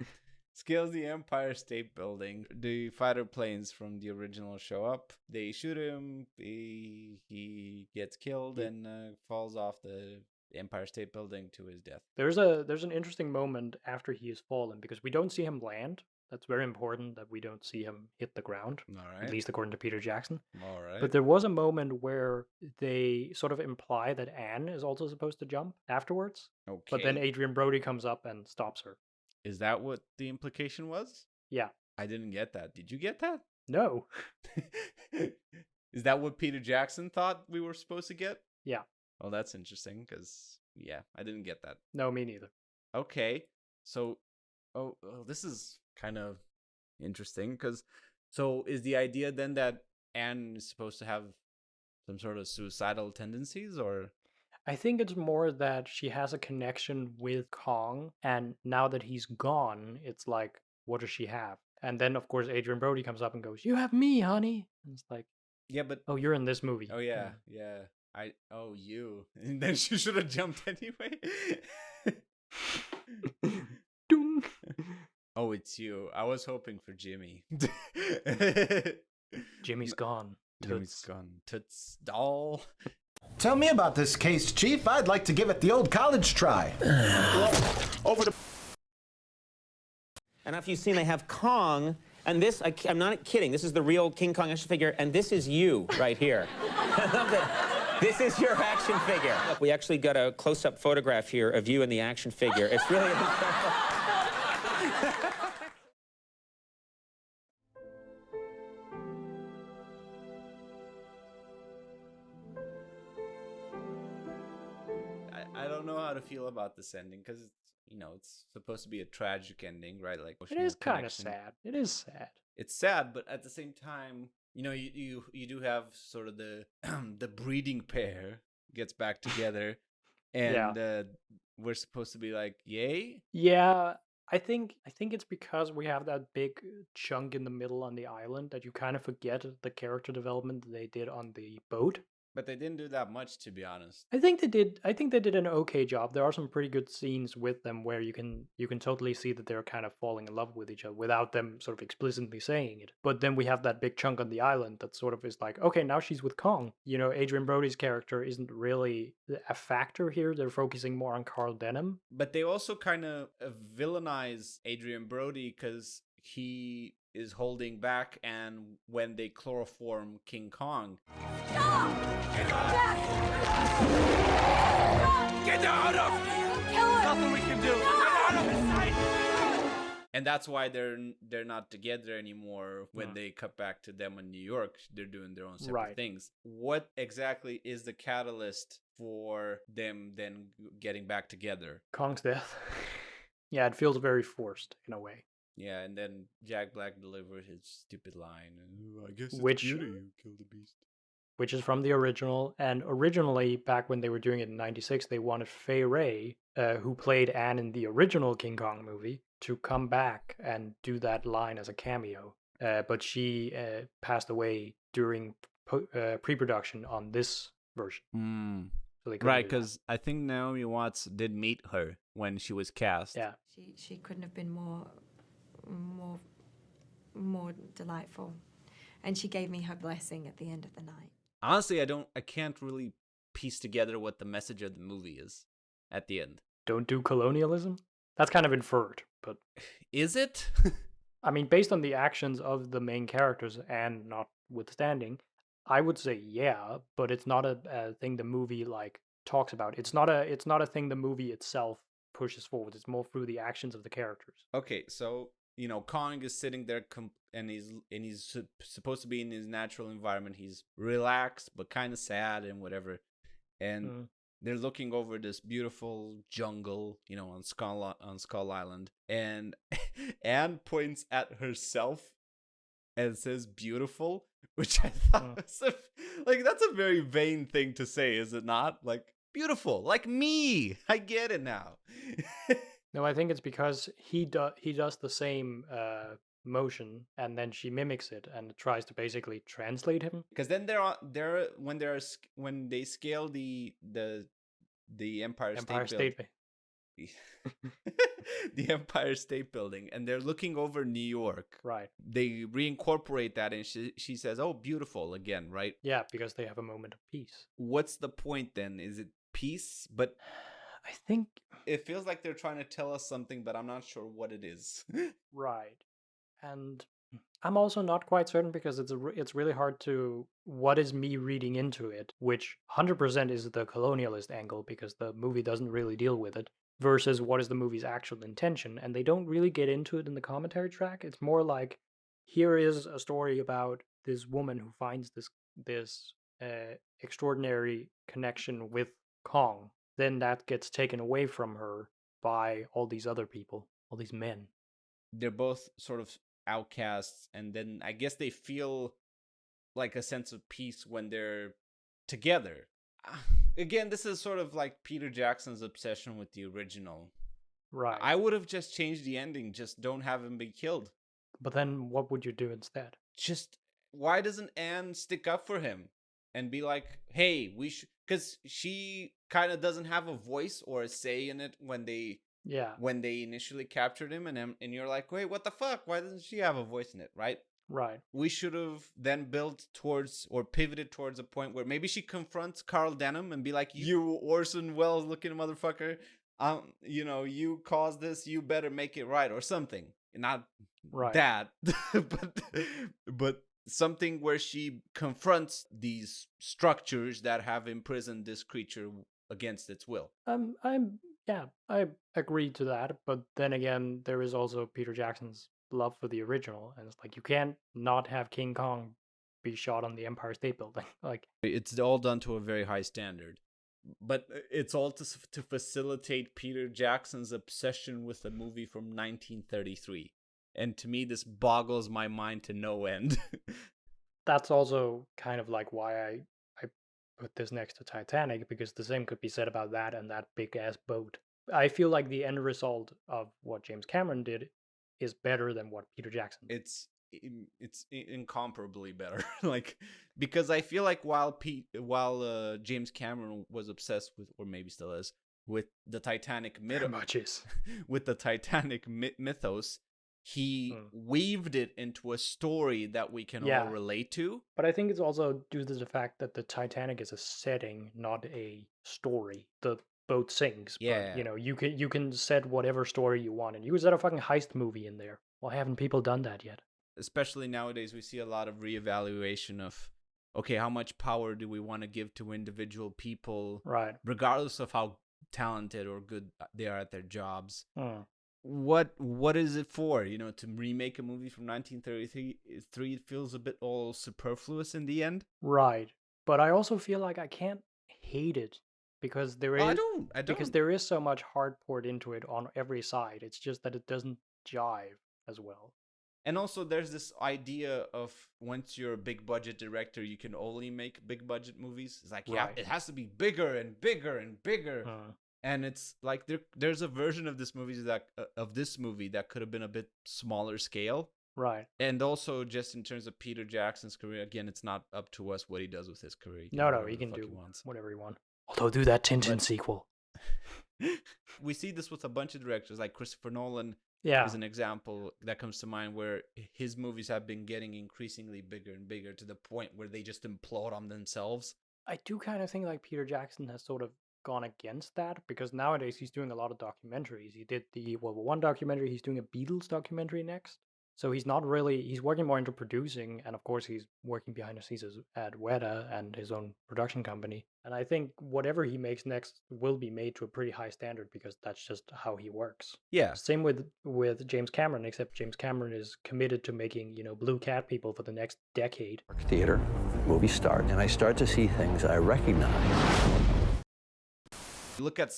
Scales the Empire State Building. The fighter planes from the original show up. They shoot him. He gets killed and falls off the Empire State Building to his death. There's an interesting moment after he has fallen, because we don't see him land. That's very important that we don't see him hit the ground. All right. At least according to Peter Jackson. All right. But there was a moment where they sort of imply that Anne is also supposed to jump afterwards. Okay. But then Adrian Brody comes up and stops her. Is that what the implication was? Yeah. I didn't get that. Did you get that? No. Is that what Peter Jackson thought we were supposed to get? Yeah. Oh, that's interesting, because, yeah, I didn't get that. No, me neither. Okay. So, this is kind of interesting, because, so is the idea then that Anne is supposed to have some sort of suicidal tendencies, or? I think it's more that she has a connection with Kong, and now that he's gone, it's like, what does she have? And then, of course, Adrian Brody comes up and goes, "You have me, honey." And it's like, yeah, but oh, you're in this movie. Oh yeah. You. And then she should have jumped anyway. Oh, it's you. I was hoping for Jimmy. Jimmy's gone. Jimmy's gone. Toots doll. Tell me about this case, Chief. I'd like to give it the old college try. Over to... And after you've seen, they have Kong, and this, I'm not kidding, this is the real King Kong action figure, and this is you right here. I love it. This is your action figure. Look, we actually got a close-up photograph here of you and the action figure. It's really incredible. I don't know how to feel about this ending, because it's supposed to be a tragic ending, right? Like, it is kind of sad. It is sad. It's sad, but at the same time, you do have sort of the the breeding pair gets back together, and we're supposed to be like, yay? Yeah, I think it's because we have that big chunk in the middle on the island that you kind of forget the character development that they did on the boat. But they didn't do that much, to be honest. I think they did an okay job. There are some pretty good scenes with them where you can totally see that they're kind of falling in love with each other without them sort of explicitly saying it. But then we have that big chunk on the island that sort of is like, okay, now she's with Kong. Adrian Brody's character isn't really a factor here. They're focusing more on Carl Denham. But they also kind of villainize Adrian Brody because he is holding back, and when they chloroform King Kong. Stop! Get out of here! Nothing we can do! Get out of his sight! And that's why they're not together anymore when they cut back to them in New York. They're doing their own separate things. What exactly is the catalyst for them then getting back together? Kong's death. Yeah, it feels very forced in a way. Yeah, and then Jack Black delivered his stupid line. I guess it's Which beauty who killed the beast. which is from the original. And originally, back when they were doing it in '96, they wanted Fay Wray, who played Anne in the original King Kong movie, to come back and do that line as a cameo. But she passed away during pre-production on this version. So they couldn't Right, do that. because I think Naomi Watts did meet her when she was cast. Yeah. She couldn't have been more delightful. And she gave me her blessing at the end of the night. Honestly, I can't really piece together what the message of the movie is at the end. Don't do colonialism? That's kind of inferred, but... Is it? I mean, based on the actions of the main characters and notwithstanding, I would say yeah, but it's not a thing the movie like talks about. It's not a thing the movie itself pushes forward. It's more through the actions of the characters. Okay, so Kong is sitting there and he's supposed to be in his natural environment. He's relaxed but kind of sad and whatever, and they're looking over this beautiful jungle, on Skull Island, and Anne points at herself and says "beautiful," which I thought was that's a very vain thing to say, is it not? Like, beautiful, like me. I get it now. No, I think it's because he does the same motion, and then she mimics it and tries to basically translate him. Because then when they scale the Empire State Building. The Empire State Building, and they're looking over New York. Right. They reincorporate that, and she says, "Oh, beautiful," again, right? Yeah, because they have a moment of peace. What's the point then? Is it peace? But I think it feels like they're trying to tell us something, but I'm not sure what it is. Right. And I'm also not quite certain, because it's really hard to... What is me reading into it, which 100% is the colonialist angle, because the movie doesn't really deal with it, versus what is the movie's actual intention, and they don't really get into it in the commentary track. It's more like, here is a story about this woman who finds this extraordinary connection with Kong. Then that gets taken away from her by all these other people, all these men. They're both sort of outcasts, and then I guess they feel like a sense of peace when they're together. Again, this is sort of like Peter Jackson's obsession with the original. Right. I would have just changed the ending. Just don't have him be killed. But then what would you do instead? Just, why doesn't Anne stick up for him and be like, hey, we should... Because she kind of doesn't have a voice or a say in it when they initially captured him, and you're like, wait, what the fuck? Why doesn't she have a voice in it, right? Right. We should have then built towards, or pivoted towards, a point where maybe she confronts Carl Denham and be like, you Orson Welles looking motherfucker, you caused this, you better make it right, or something. Not right. that, but something where she confronts these structures that have imprisoned this creature against its will. I agree to that, but then again, there is also Peter Jackson's love for the original, and it's like, you can't not have King Kong be shot on the Empire State Building. Like, it's all done to a very high standard, but it's all to facilitate Peter Jackson's obsession with a movie from 1933. And to me, this boggles my mind to no end. That's also kind of like why I put this next to Titanic, because the same could be said about that and that big ass boat. I feel like the end result of what James Cameron did is better than what Peter Jackson did. It's incomparably better. Like, because I feel like while James Cameron was obsessed with, or maybe still is, with the Titanic with the Titanic mythos, he weaved it into a story that we can all relate to. But I think it's also due to the fact that the Titanic is a setting, not a story. The boat sinks, but you can set whatever story you want, and you can set a fucking heist movie in there. Why haven't people done that yet? Especially nowadays, we see a lot of reevaluation of, okay, how much power do we want to give to individual people, right? Regardless of how talented or good they are at their jobs. What is it for? To remake a movie from 1933, it feels a bit all superfluous in the end. Right. But I also feel like I can't hate it, because there is because there is so much heart poured into it on every side. It's just that it doesn't jive as well. And also there's this idea of once you're a big budget director, you can only make big budget movies. It's like, yeah, it has to be bigger and bigger and bigger. And it's like there's a version of this movie that could have been a bit smaller scale. Right. And also just in terms of Peter Jackson's career, again, it's not up to us what he does with his career. He can do whatever he wants. Although do that Tintin sequel. We see this with a bunch of directors, like Christopher Nolan is an example that comes to mind, where his movies have been getting increasingly bigger and bigger to the point where they just implode on themselves. I do kind of think like Peter Jackson has sort of gone against that, because nowadays he's doing a lot of documentaries. He did the World War I documentary, he's doing a Beatles documentary next. So he's working more into producing, and of course he's working behind the scenes at Weta and his own production company. And I think whatever he makes next will be made to a pretty high standard, because that's just how he works. Yeah. Same with James Cameron, except James Cameron is committed to making, Blue Cat People for the next decade. Theater, movie start, and I start to see things I recognize. Look at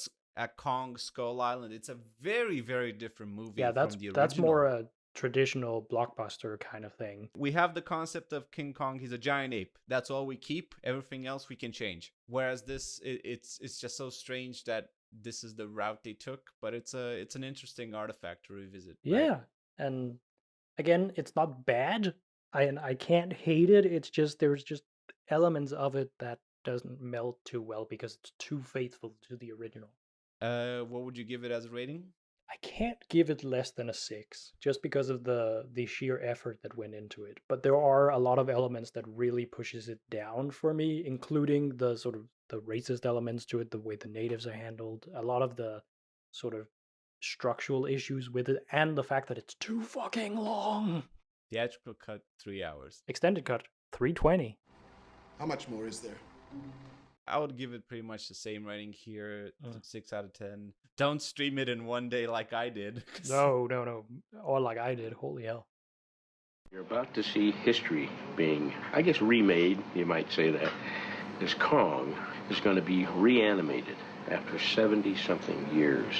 Kong Skull Island. It's a very, very different movie. Yeah, from the original. that's more a traditional blockbuster kind of thing. We have the concept of King Kong. He's a giant ape. That's all we keep. Everything else we can change. Whereas this, it's just so strange that this is the route they took. But it's an interesting artifact to revisit. Yeah, right? And again, it's not bad. I can't hate it. It's just there's just elements of it that doesn't meld too well because it's too faithful to the original. What would you give it as a rating? I can't give it less than a 6, just because of the sheer effort that went into it. But there are a lot of elements that really pushes it down for me, including the sort of the racist elements to it, the way the natives are handled, a lot of the sort of structural issues with it, and the fact that it's too fucking long. Theatrical cut, 3 hours. Extended cut, 320. How much more is there? I would give it pretty much the same rating here, 6 out of 10. Don't stream it in one day like I did. No. Or like I did. Holy hell. You're about to see history being, I guess, remade, you might say that. This Kong is going to be reanimated after 70-something years.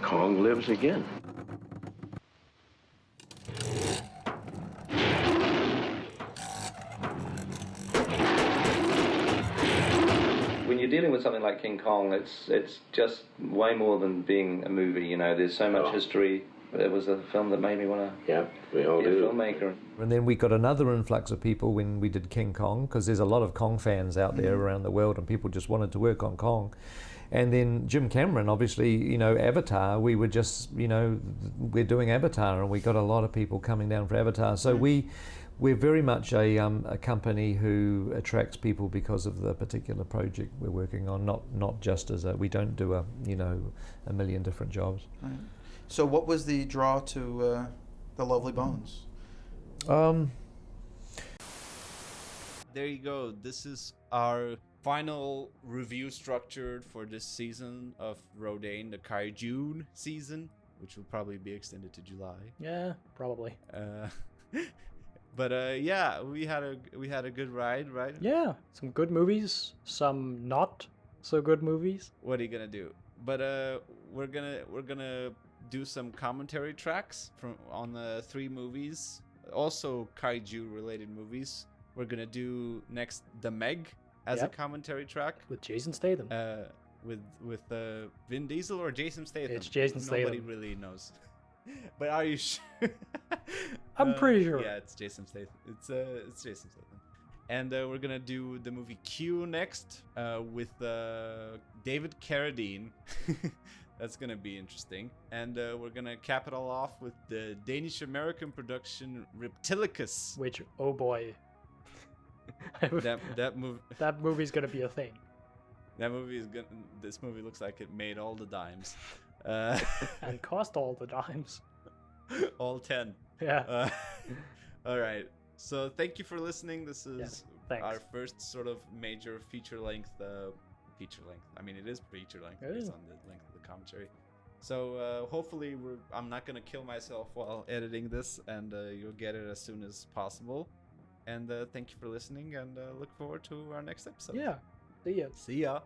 Kong lives again. When you're dealing with something like King Kong, it's just way more than being a movie. There's so much history. It was a film that made me want to be a filmmaker. And then we got another influx of people when we did King Kong, because there's a lot of Kong fans out there around the world, and people just wanted to work on Kong. And then Jim Cameron, obviously, Avatar, we were just, we're doing Avatar, and we got a lot of people coming down for Avatar. So we're very much a company who attracts people because of the particular project we're working on, not just as we don't do a million different jobs. Right. So what was the draw to The Lovely Bones? There you go. This is our final review structured for this season of RODANE, the Kaijun season, which will probably be extended to July. Yeah, probably. But yeah, we had a good ride, right? Yeah, some good movies, some not so good movies. What are you gonna do? But we're gonna do some commentary tracks on the 3 movies, also kaiju related movies. We're gonna do next The Meg as a commentary track with Jason Statham. With Vin Diesel or Jason Statham. It's Jason Statham. Nobody really knows. But are you sure? I'm pretty sure. Yeah, it's Jason Statham. It's Jason Statham. And we're gonna do the movie Q next with David Carradine. That's gonna be interesting. And we're gonna cap it all off with the Danish-American production Reptilicus. Which, oh boy. That movie's gonna be a thing. This movie looks like it made all the dimes. And cost all the dimes. All 10. Yeah. All right. So thank you for listening. This is our first sort of major feature length. I mean, it is feature length based on the length of the commentary. So hopefully I'm not gonna kill myself while editing this, and you'll get it as soon as possible. And thank you for listening, and look forward to our next episode. Yeah. See ya. See ya.